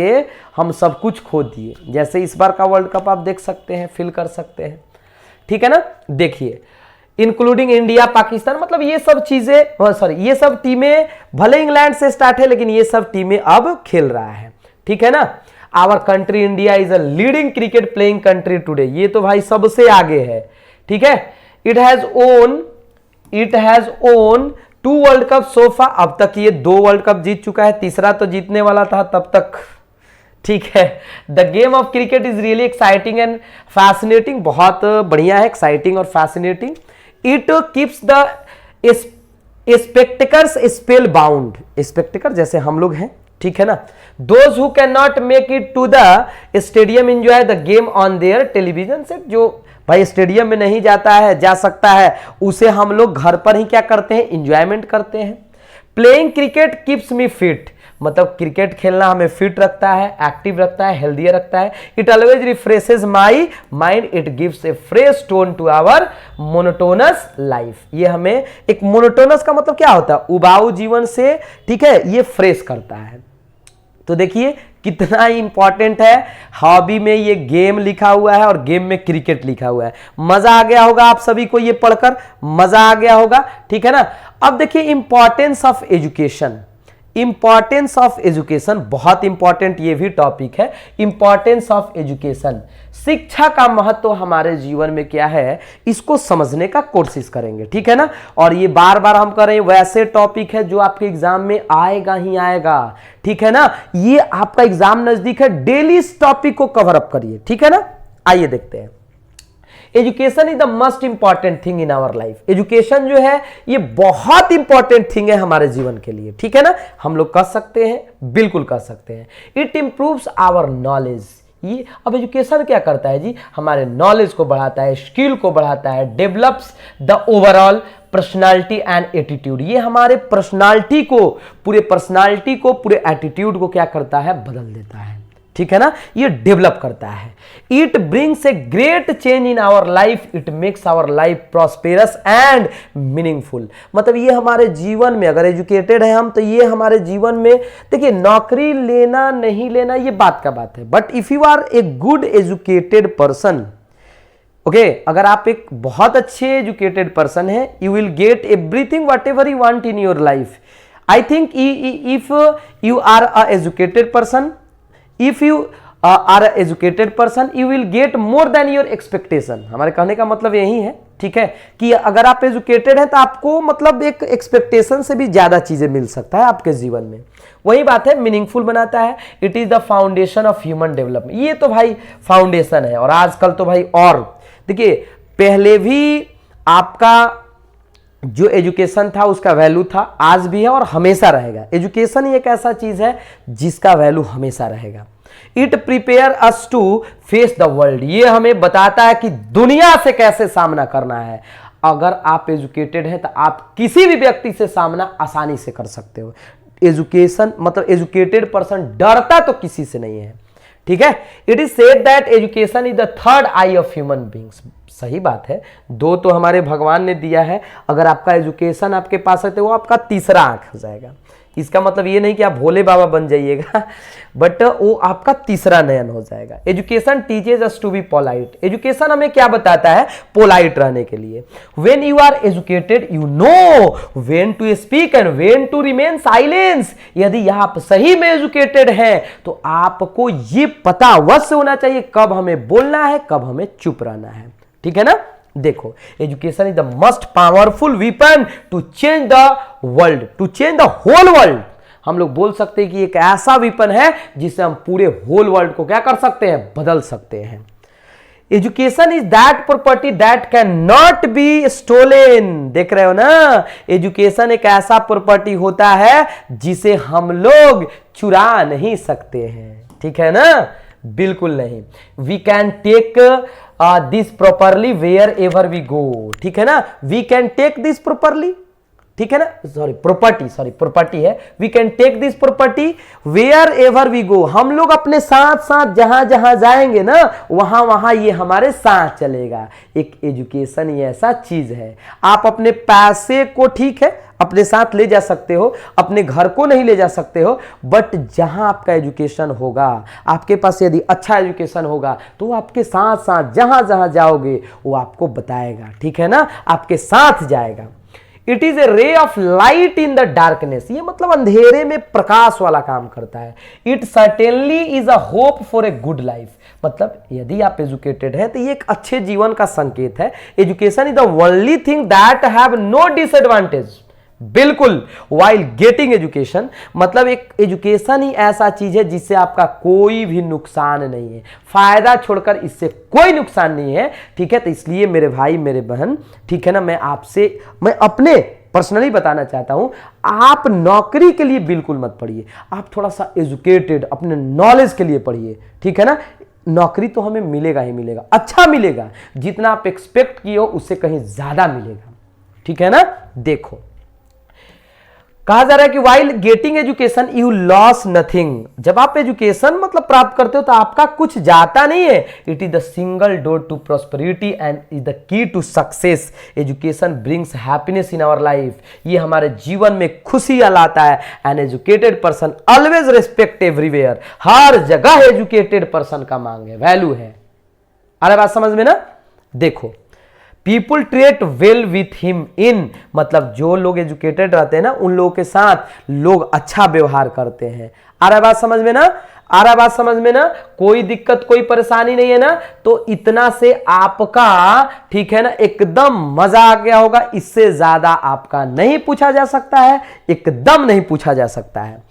हम सब कुछ खो दिए, जैसे इस बार का वर्ल्ड कप आप देख सकते हैं, फील कर सकते हैं, ठीक है ना। देखिए इंक्लूडिंग इंडिया, पाकिस्तान, मतलब ये सब चीज़ें, सॉरी, ये सब टीमें भले इंग्लैंड से स्टार्ट है लेकिन ये सब टीमें अब खेल रहा है, ठीक है ना। Our country India is a leading cricket playing country today, ये तो भाई सबसे आगे है, ठीक है। It has won 2 world cup so far, अब तक ये 2 वर्ल्ड कप जीत चुका है, तीसरा तो जीतने वाला था तब तक, ठीक है। The game of cricket is really exciting and fascinating, बहुत बढ़िया है, एक्साइटिंग और fascinating. It keeps the spectators spellbound, spectator जैसे हम लोग हैं, ठीक है ना। Those who can not make it to the stadium enjoy the game on their television set, जो भाई स्टेडियम में नहीं जाता है, जा सकता है, उसे हम लोग घर पर ही क्या करते हैं, एंजॉयमेंट करते हैं। Playing cricket keeps me fit, मतलब क्रिकेट खेलना हमें फिट रखता है, एक्टिव रखता है, हेल्दी रखता है। It always refreshes my mind, it gives a fresh tone to our monotonous life, ये हमें एक मोनोटोनस का मतलब क्या होता है, उबाऊ जीवन से, ठीक है, ये फ्रेश करता है। तो देखिए कितना इंपॉर्टेंट है, हॉबी में ये गेम लिखा हुआ है और गेम में क्रिकेट लिखा हुआ है। मजा आ गया होगा आप सभी को ये पढ़कर, मजा आ गया होगा, ठीक है ना। अब देखिए importance of education, importance of education बहुत इंपॉर्टेंट ये भी टॉपिक है। इंपॉर्टेंस ऑफ एजुकेशन, शिक्षा का महत्व हमारे जीवन में क्या है, इसको समझने का कोशिश करेंगे, ठीक है ना। और ये बार बार हम कर रहे हैं, वैसे टॉपिक है जो आपके एग्जाम में आएगा ही आएगा, ठीक है ना। ये आपका एग्जाम नजदीक है, डेली इस टॉपिक को कवर अप करिए, ठीक है ना। आइए देखते हैं, education is the most important thing in our life, education जो है ये बहुत इंपॉर्टेंट थिंग है हमारे जीवन के लिए, ठीक है ना। हम लोग कर सकते हैं, बिल्कुल कर सकते हैं। इट इंप्रूव्स आवर नॉलेज, ये अब एजुकेशन क्या करता है जी, हमारे नॉलेज को बढ़ाता है, स्किल को बढ़ाता है। Develops the overall personality and attitude, ये हमारे पर्सनालिटी को, पूरे एटीट्यूड को क्या करता है, बदल देता है, ठीक है ना, ये डेवलप करता है। It brings a great change in our life, it makes our life prosperous and meaningful, मतलब ये हमारे जीवन में, अगर एजुकेटेड है हम, तो ये हमारे जीवन में, देखिए नौकरी लेना नहीं लेना ये बात का बात है, but if you are a good educated person, okay, अगर आप एक बहुत अच्छे एजुकेटेड पर्सन है, you will get everything whatever you want in your life. I think if you are a educated person, if you are an educated person you will get more than your expectation, हमारे कहने का मतलब यही है, ठीक है, कि अगर आप एजुकेटेड हैं तो आपको मतलब एक एक्सपेक्टेशन से भी ज्यादा चीजें मिल सकता है आपके जीवन में। वही बात है, मीनिंगफुल बनाता है। It is the foundation of human development, ये तो भाई फाउंडेशन है। और आजकल तो भाई, और देखिए पहले भी आपका जो एजुकेशन था उसका वैल्यू था, आज भी है और हमेशा रहेगा। एजुकेशन ही एक ऐसा चीज है जिसका वैल्यू हमेशा रहेगा। It prepare us to face the world, ये हमें बताता है कि दुनिया से कैसे सामना करना है। अगर आप एजुकेटेड हैं तो आप किसी भी व्यक्ति से सामना आसानी से कर सकते हो। एजुकेशन मतलब एजुकेटेड पर्सन डरता तो किसी से नहीं है, ठीक है। It is said that education is the third I of human beings. सही बात है, दो तो हमारे भगवान ने दिया है, अगर आपका एजुकेशन आपके पास है तो वो आपका तीसरा आंख हो जाएगा। इसका मतलब ये नहीं कि आप भोले बाबा बन जाइएगा, बट वो आपका तीसरा नयन हो जाएगा। Education teaches us to be polite. Education हमें क्या बताता है? पोलाइट रहने के लिए। When you are educated you know when to speak and when to remain silence. यदि आप सही में एजुकेटेड हैं तो आपको ये पता अवश्य होना चाहिए कब हमें बोलना है, कब हमें चुप रहना है, ठीक है ना। देखो, education is the most powerful weapon to change the world, to change the whole world. हम लोग बोल सकते हैं कि एक ऐसा वीपन है जिससे हम पूरे होल वर्ल्ड को क्या कर सकते हैं? बदल सकते हैं। Education is that property that can not be stolen. देख रहे हो ना, एजुकेशन एक ऐसा प्रॉपर्टी होता है जिसे हम लोग चुरा नहीं सकते हैं, ठीक है ना, बिल्कुल नहीं। We can take this properly wherever we go, ठीक है ना। We can take this properly, ठीक है ना, प्रॉपर्टी है। We can take this property wherever we go. हम लोग अपने साथ साथ जहां जहां जाएंगे ना, वहां वहां ये हमारे साथ चलेगा। एक एजुकेशन ये ऐसा चीज है, आप अपने पैसे को, ठीक है, अपने साथ ले जा सकते हो, अपने घर को नहीं ले जा सकते हो, बट जहां आपका एजुकेशन होगा, आपके पास यदि अच्छा एजुकेशन होगा तो आपके साथ साथ जहां जहां जाओगे वो आपको बताएगा, ठीक है ना, आपके साथ जाएगा। It is a ray of light in the darkness. ये मतलब अंधेरे में प्रकाश वाला काम करता है। It certainly is a hope for a good life. मतलब यदि आप एजुकेटेड हैं तो ये एक अच्छे जीवन का संकेत है। Education is the only thing that have no disadvantage. बिल्कुल, वाइल गेटिंग एजुकेशन, मतलब एक एजुकेशन ही ऐसा चीज है जिससे आपका कोई भी नुकसान नहीं है, फायदा छोड़कर इससे कोई नुकसान नहीं है, ठीक है। तो इसलिए मेरे भाई मेरे बहन, ठीक है ना, मैं अपने पर्सनली बताना चाहता हूं, आप नौकरी के लिए बिल्कुल मत पढ़िए, आप थोड़ा सा एजुकेटेड अपने नॉलेज के लिए पढ़िए, ठीक है ना। नौकरी तो हमें मिलेगा ही मिलेगा, अच्छा मिलेगा, जितना आप एक्सपेक्ट किए हो उससे कहीं ज्यादा मिलेगा, ठीक है ना। देखो, कहा जा रहा है कि while getting education you loss nothing. जब आप एजुकेशन मतलब प्राप्त करते हो तो आपका कुछ जाता नहीं है। It is the single door to prosperity and is the key to success. Education brings happiness in our life. ये हमारे जीवन में खुशियां लाता है। An educated person always respect everywhere. हर जगह एजुकेटेड पर्सन का मांग है, वैल्यू है। अरे बात समझ में ना। देखो, people treat well with him in, मतलब जो लोग एजुकेटेड रहते हैं ना, उन लोगों के साथ लोग अच्छा व्यवहार करते हैं। आ रहा बात समझ में ना, आ रहा बात समझ में ना। कोई दिक्कत कोई परेशानी नहीं है ना, तो इतना से आपका, ठीक है ना, एकदम मजा आ गया होगा। इससे ज्यादा आपका नहीं पूछा जा सकता है, एकदम नहीं पूछा जा सकता है।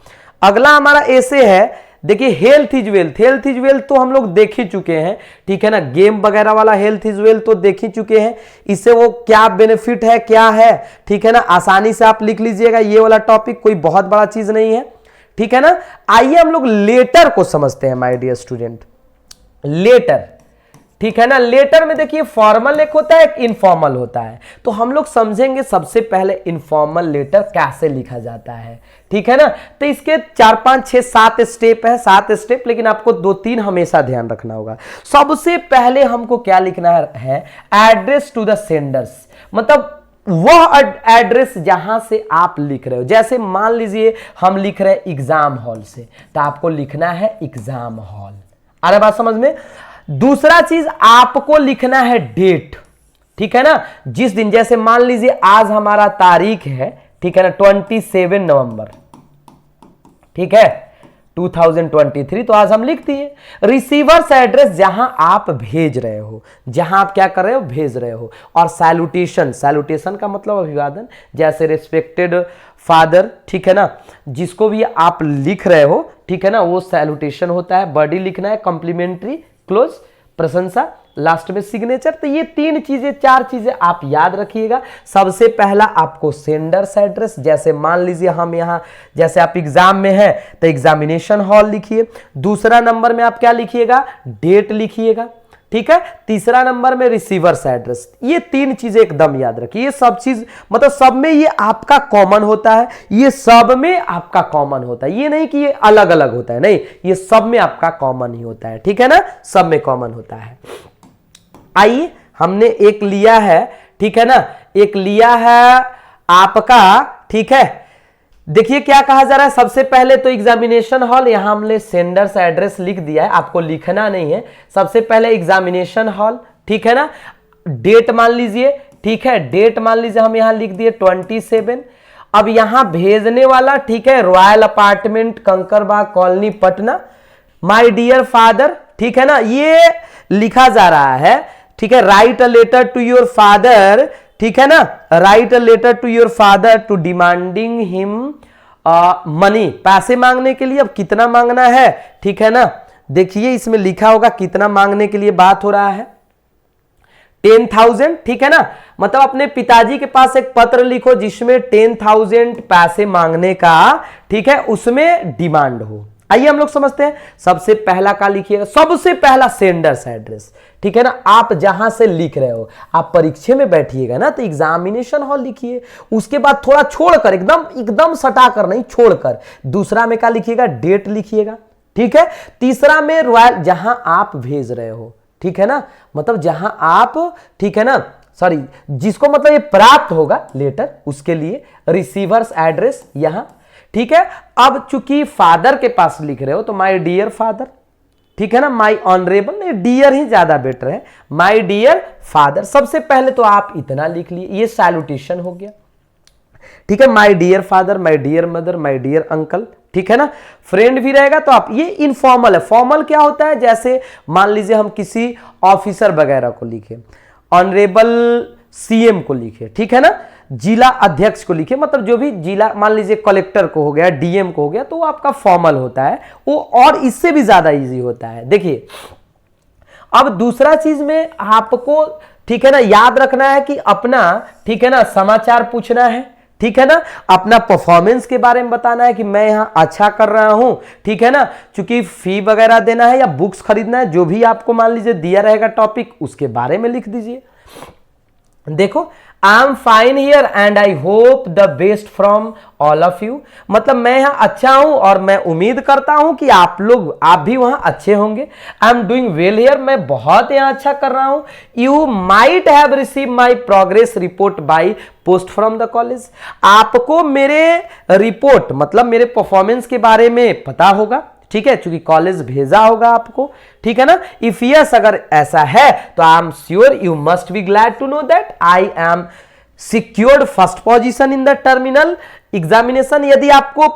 अगला हमारा ऐसे है, देखिए, health is wealth. Health is wealth तो हम लोग देख ही चुके हैं, ठीक है ना, गेम वगैरह वाला हेल्थ इज वेल्थ तो देख ही चुके हैं। इससे वो क्या बेनिफिट है, क्या है, ठीक है ना, आसानी से आप लिख लीजिएगा। ये वाला टॉपिक कोई बहुत बड़ा चीज नहीं है, ठीक है ना। आइए हम लोग लेटर को समझते हैं माय डियर स्टूडेंट। लेटर, ठीक है ना। लेटर में देखिए, फॉर्मल एक होता है, एक इनफॉर्मल होता है। तो हम लोग समझेंगे सबसे पहले इनफॉर्मल लेटर कैसे लिखा जाता है, ठीक है ना। तो इसके 4 5 6 7 स्टेप है, 7 स्टेप, लेकिन आपको 2-3 हमेशा ध्यान रखना होगा। सबसे पहले हमको क्या लिखना है? एड्रेस टू द सेंडर्स, मतलब वह एड्रेस जहां से आप लिख रहे हो। जैसे मान लीजिए हम लिख रहे हैं एग्जाम हॉल से, तो आपको लिखना है एग्जाम हॉल। अरे बात समझ में। दूसरा चीज आपको लिखना है डेट, ठीक है ना, जिस दिन, जैसे मान लीजिए आज हमारा तारीख है, ठीक है ना, 27 नवंबर, ठीक है, 2023, तो आज हम लिख दिए। रिसीवर्स एड्रेस, जहां आप भेज रहे हो, जहां आप क्या कर रहे हो, भेज रहे हो। और सैल्यूटेशन, सैल्यूटेशन का मतलब अभिवादन, जैसे रिस्पेक्टेड फादर, ठीक है ना, जिसको भी आप लिख रहे हो, ठीक है ना, वो सैल्यूटेशन होता है। बॉडी लिखना है, कॉम्प्लीमेंट्री, क्लोज, प्रशंसा, लास्ट में सिग्नेचर। तो ये 3 चीजें, 4 चीजें आप याद रखिएगा। सबसे पहला आपको सेंडर्स एड्रेस, जैसे मान लीजिए हम यहां, जैसे आप एग्जाम में हैं तो एग्जामिनेशन हॉल लिखिए। दूसरा नंबर में आप क्या लिखिएगा? डेट लिखिएगा। ठीक है। तीसरा नंबर में रिसीवर्स एड्रेस। ये तीन चीजें एकदम याद रखिए। ये सब चीज मतलब सब में ये आपका कॉमन होता है, ये सब में आपका कॉमन होता है, ये नहीं कि ये अलग अलग होता है, नहीं, ये सब में आपका कॉमन ही होता है, ठीक है ना, सब में कॉमन होता है। आइए हमने एक लिया है, ठीक है ना, एक लिया है आपका, ठीक है। देखिए क्या कहा जा रहा है, सबसे पहले तो एग्जामिनेशन हॉल, यहां हमने सेंडर्स एड्रेस लिख दिया है, आपको लिखना नहीं है। सबसे पहले एग्जामिनेशन हॉल, ठीक है ना, डेट मान लीजिए, ठीक है, डेट मान लीजिए हम यहां लिख दिए 27। अब यहां भेजने वाला, ठीक है, royal apartment Kankarbagh colony Patna, my dear father, ठीक है ना, ये लिखा जा रहा है, ठीक है। Write a letter to your father, ठीक है ना, write a letter to your father to demanding him money, पैसे मांगने के लिए। अब कितना मांगना है, ठीक है ना, देखिए इसमें लिखा होगा कितना मांगने के लिए बात हो रहा है, 10,000, ठीक है ना। मतलब अपने पिताजी के पास एक पत्र लिखो जिसमें 10,000 पैसे मांगने का, ठीक है, उसमें डिमांड हो। आइए हम लोग समझते हैं। सबसे पहला का लिखिएगा, सबसे पहला सेंडर्स एड्रेस, ठीक है ना। आप जहां से लिख रहे हो, आप परीक्षा में बैठिएगा ना तो एग्जामिनेशन हॉल लिखिए, उसके बाद थोड़ा छोड़कर, एकदम एकदम सटा कर नहीं, छोड़कर दूसरा में क्या लिखिएगा, डेट लिखिएगा, ठीक है। तीसरा में रॉयल, जहां आप भेज रहे हो, ठीक है ना, मतलब जहां आप, ठीक है ना, सॉरी, जिसको मतलब ये प्राप्त होगा लेटर, उसके लिए रिसीवर्स एड्रेस यहां, ठीक है। अब चूंकि फादर के पास लिख रहे हो तो माय डियर फादर, ठीक है ना, माय ऑनरेबल, नहीं डियर ही ज्यादा बेटर है, माय डियर फादर। सबसे पहले तो आप इतना लिख लिए, ये सैल्यूटेशन हो गया, ठीक है। My dear father, my dear mother, my dear uncle, ठीक है ना। फ्रेंड भी रहेगा तो आप, ये इनफॉर्मल है। फॉर्मल क्या होता है, जैसे मान लीजिए हम किसी ऑफिसर वगैरह को लिखे, ऑनरेबल सीएम को लिखे, ठीक है ना, जिला अध्यक्ष को लिखे, मतलब जो भी जिला, मान लीजिए कलेक्टर को हो गया, डीएम को हो गया, तो वो आपका फॉर्मल होता है वो, और इससे भी ज्यादा इजी होता है। देखिए अब दूसरा चीज में आपको, ठीक है ना, याद रखना है कि अपना, ठीक है ना, समाचार पूछना है, ठीक है ना, अपना परफॉर्मेंस के बारे में बताना है कि मैं यहां अच्छा कर रहा हूं, ठीक है ना, क्योंकि फी वगैरह देना है या बुक्स खरीदना है, जो भी आपको मान लीजिए दिया रहेगा टॉपिक, उसके बारे में लिख दीजिए। देखो, आई am fine here and I hope the best from all of you, मतलब मैं यहां अच्छा हूं और मैं उम्मीद करता हूं कि आप भी वहां अच्छे होंगे। आई एम डूइंग वेल हियर, मैं बहुत यहां अच्छा कर रहा हूं। You might have receive my progress report by post from the college, आपको मेरे रिपोर्ट मतलब मेरे परफॉर्मेंस के बारे में पता होगा, ठीक है, क्योंकि कॉलेज भेजा होगा आपको, ठीक है ना। इफ यस, अगर ऐसा है तो I am sure you must be glad to know that I am secured first position in the terminal examination. यदि आपको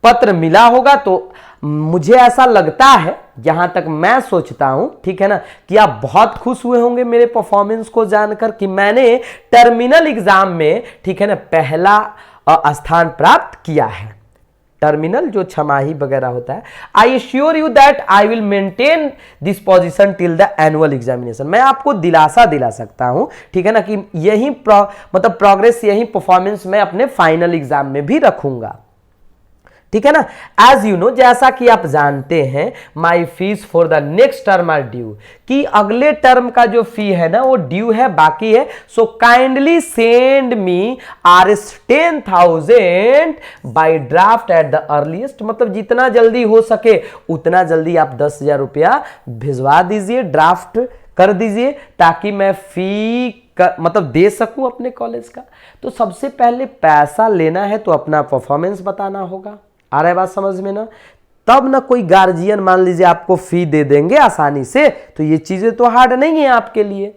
पत्र मिला होगा तो मुझे ऐसा लगता है, जहां तक मैं सोचता हूं, ठीक है ना, कि आप बहुत खुश हुए होंगे मेरे परफॉर्मेंस को जानकर कि मैंने टर्मिनल एग्जाम में, ठीक है ना, पहला स्थान प्राप्त किया है। टर्मिनल जो छमाही वगैरह होता है। I assure you that I will maintain this position till the annual examination, मैं आपको दिलासा दिला सकता हूं, ठीक है ना, कि यही मतलब प्रोग्रेस, यही परफॉर्मेंस मैं अपने फाइनल एग्जाम में भी रखूंगा, ठीक है ना। एज यू नो, जैसा कि आप जानते हैं, my fees for the next term are due, कि अगले टर्म का जो फी है ना वो ड्यू है, बाकी है। So kindly send me Rs10,000 by draft at the earliest, मतलब जितना जल्दी हो सके उतना जल्दी आप 10,000 रुपया भिजवा दीजिए, ड्राफ्ट कर दीजिए, ताकि मैं फी मतलब दे सकूं अपने कॉलेज का। तो सबसे पहले पैसा लेना है तो अपना परफॉर्मेंस बताना होगा। आ रहा है बात समझ में ना, तब ना कोई गार्जियन मान लीजिए आपको फी दे देंगे आसानी से, तो ये चीजें तो हार्ड नहीं है आपके लिए,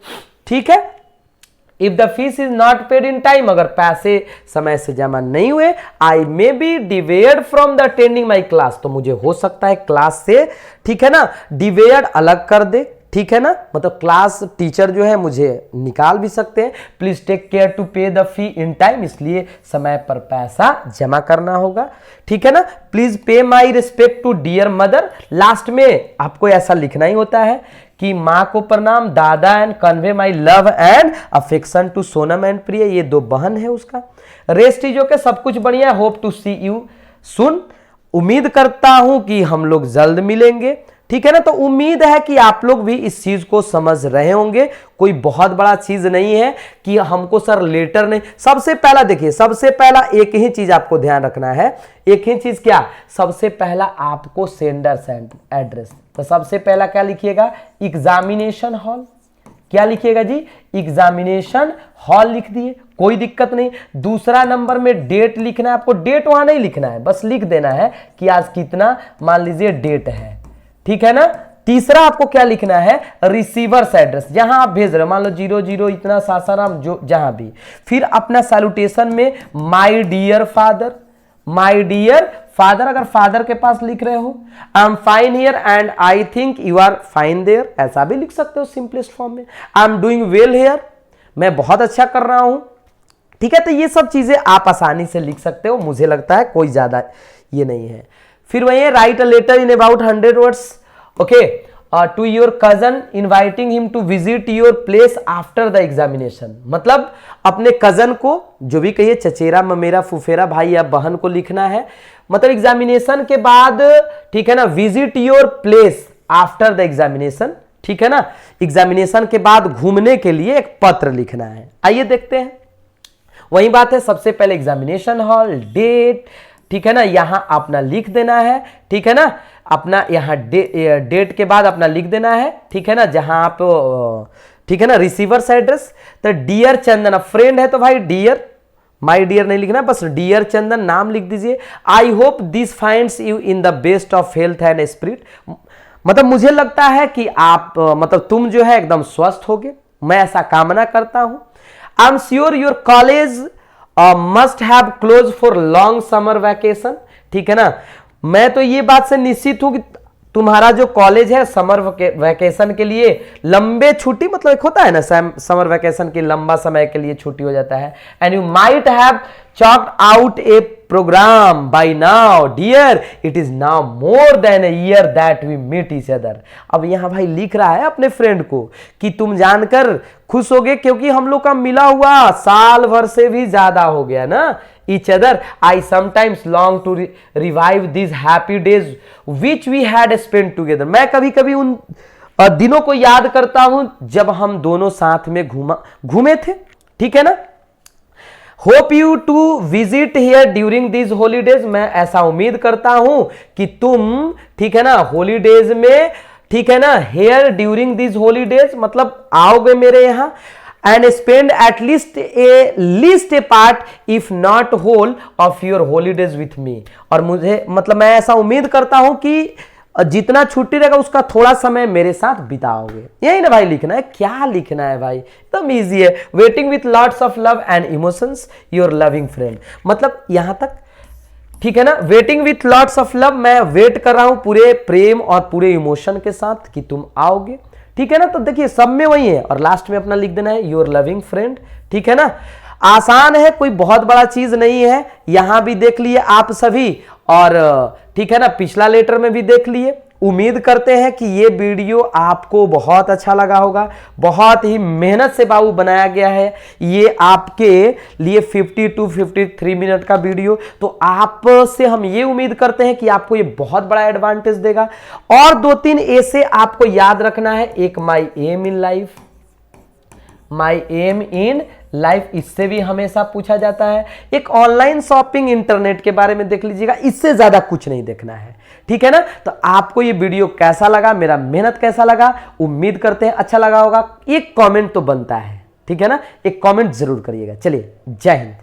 ठीक है। If the fees is not paid in time, अगर पैसे समय से जमा नहीं हुए, I may be debarred from the attending my class, तो मुझे हो सकता है क्लास से, ठीक है ना, डिवेयर्ड अलग कर दे, ठीक है ना, मतलब क्लास टीचर जो है मुझे निकाल भी सकते हैं। प्लीज टेक केयर टू पे द फी इन टाइम, इसलिए समय पर पैसा जमा करना होगा, ठीक है ना। Please pay my respect to dear mother, last में आपको ऐसा लिखना ही होता है कि माँ को प्रणाम, दादा, and convey my love and affection to Sonam and Priya, ये दो बहन है उसका। रेस्ट इज ओके, सब कुछ बढ़िया, hope to see you soon, उम्मीद करता हूं कि हम लोग जल्द मिलेंगे। ठीक है ना। तो उम्मीद है कि आप लोग भी इस चीज को समझ रहे होंगे, कोई बहुत बड़ा चीज नहीं है कि हमको सर लेटर नहीं। सबसे पहला देखिए, सबसे पहला एक ही चीज आपको ध्यान रखना है, एक ही चीज क्या, सबसे पहला आपको सेंडर एड्रेस। तो सबसे पहला क्या लिखिएगा, एग्जामिनेशन हॉल। क्या लिखिएगा जी, एग्जामिनेशन हॉल लिख दिए, कोई दिक्कत नहीं। दूसरा नंबर में डेट लिखना है आपको, डेट वहां नहीं लिखना है, बस लिख देना है कि आज कितना मान लीजिए डेट है, ठीक है ना। तीसरा आपको क्या लिखना है, रिसीवर्स एड्रेस, जहां आप भेज रहे हो, मान लो 00 इतना सासाराम, जो जहां भी। फिर अपना सैल्यूटेशन में my dear father, my dear father, अगर फादर के पास लिख रहे हो, I am fine here and I think you are fine there, ऐसा भी लिख सकते हो सिंपलेस्ट फॉर्म में। I am doing well here, मैं बहुत अच्छा कर रहा हूं, ठीक है। तो ये सब चीजें आप आसानी से लिख सकते हो, मुझे लगता है कोई ज्यादा ये नहीं है। फिर वही write a letter in about 100 words, okay, to your cousin inviting him to visit your place after the examination. मतलब अपने कजन को, जो भी कहिए, चचेरा ममेरा फुफेरा भाई या बहन को लिखना है, मतलब एग्जामिनेशन के बाद, ठीक है ना, visit your place after the examination, ठीक है ना। एग्जामिनेशन के बाद घूमने के लिए एक पत्र लिखना है। आइए देखते हैं, वही बात है, सबसे पहले एग्जामिनेशन हॉल, डेट, ठीक है ना, यहां अपना लिख देना है, ठीक है ना, अपना यहां डेट के बाद अपना लिख देना है, ठीक है ना, जहां आप, ठीक है ना, रिसीवर्स एड्रेस। तो डियर चंदन, फ्रेंड है तो भाई डियर, माय डियर नहीं लिखना, बस डियर चंदन नाम लिख दीजिए। I hope this finds you in the best of health and spirit, मतलब मुझे लगता है कि आप, मतलब तुम जो है एकदम स्वस्थ होगे, मैं ऐसा कामना करता हूं। आई am sure your college must have close for long summer vacation, ठीक है ना। मैं तो ये बात से निश्चित हूं कि तुम्हारा जो कॉलेज है समर वैकेशन के लिए लंबे छुट्टी, मतलब एक होता है ना समर वैकेशन के लंबा समय के लिए छुट्टी हो जाता है। And you might have chalked out a program by now dear, it is now more than a year that we meet each other। अब यहां भाई लिख रहा है अपने फ्रेंड को कि तुम जानकर खुश होगे क्योंकि हम लोग का मिला हुआ साल भर से भी ज्यादा हो गया ना। each other I sometimes long to revive these happy days which we had spent together। मैं कभी कभी उन दिनों को याद करता हूं जब हम दोनों साथ में घूमे थे, ठीक है ना। Hope you to visit here during this holidays, मैं ऐसा उम्मीद करता हूं कि तुम, ठीक है ना, हॉलीडेज में, ठीक है ना, हियर ड्यूरिंग दिस हॉलीडेज मतलब आओगे मेरे यहां, and spend at least a part if not whole of your holidays with me. और मुझे, मतलब मैं ऐसा उम्मीद करता हूं कि जितना छुट्टी रहेगा उसका थोड़ा समय मेरे साथ बिताओगे। यही ना भाई लिखना है, क्या लिखना है भाई, एकदम इजी है। Waiting with lots of love and emotions your loving friend, मतलब यहां तक, ठीक है ना। Waiting with lots of love, मैं वेट कर रहा हूं पूरे प्रेम और पूरे इमोशन के साथ कि तुम आओगे, ठीक है ना। तो देखिए सब में वही है, और लास्ट में अपना लिख देना है योर लविंग फ्रेंड, ठीक है ना। आसान है, कोई बहुत बड़ा चीज नहीं है। यहां भी देख लिए आप सभी, और ठीक है ना, पिछला लेटर में भी देख लिए। उम्मीद करते हैं कि ये वीडियो आपको बहुत अच्छा लगा होगा। बहुत ही मेहनत से बाबू बनाया गया है ये आपके लिए 50 to 53 मिनट का वीडियो। तो आपसे हम ये उम्मीद करते हैं कि आपको ये बहुत बड़ा एडवांटेज देगा। और 2-3 ऐसे आपको याद रखना है, एक my aim in life, my aim in life, इससे भी हमेशा पूछा जाता है। एक ऑनलाइन शॉपिंग इंटरनेट के बारे में देख लीजिएगा, इससे ज्यादा कुछ नहीं देखना है, ठीक है ना। तो आपको ये वीडियो कैसा लगा, मेरा मेहनत कैसा लगा, उम्मीद करते हैं अच्छा लगा होगा। एक कमेंट तो बनता है, ठीक है ना, एक कमेंट जरूर करिएगा। चलिए, जय हिंद।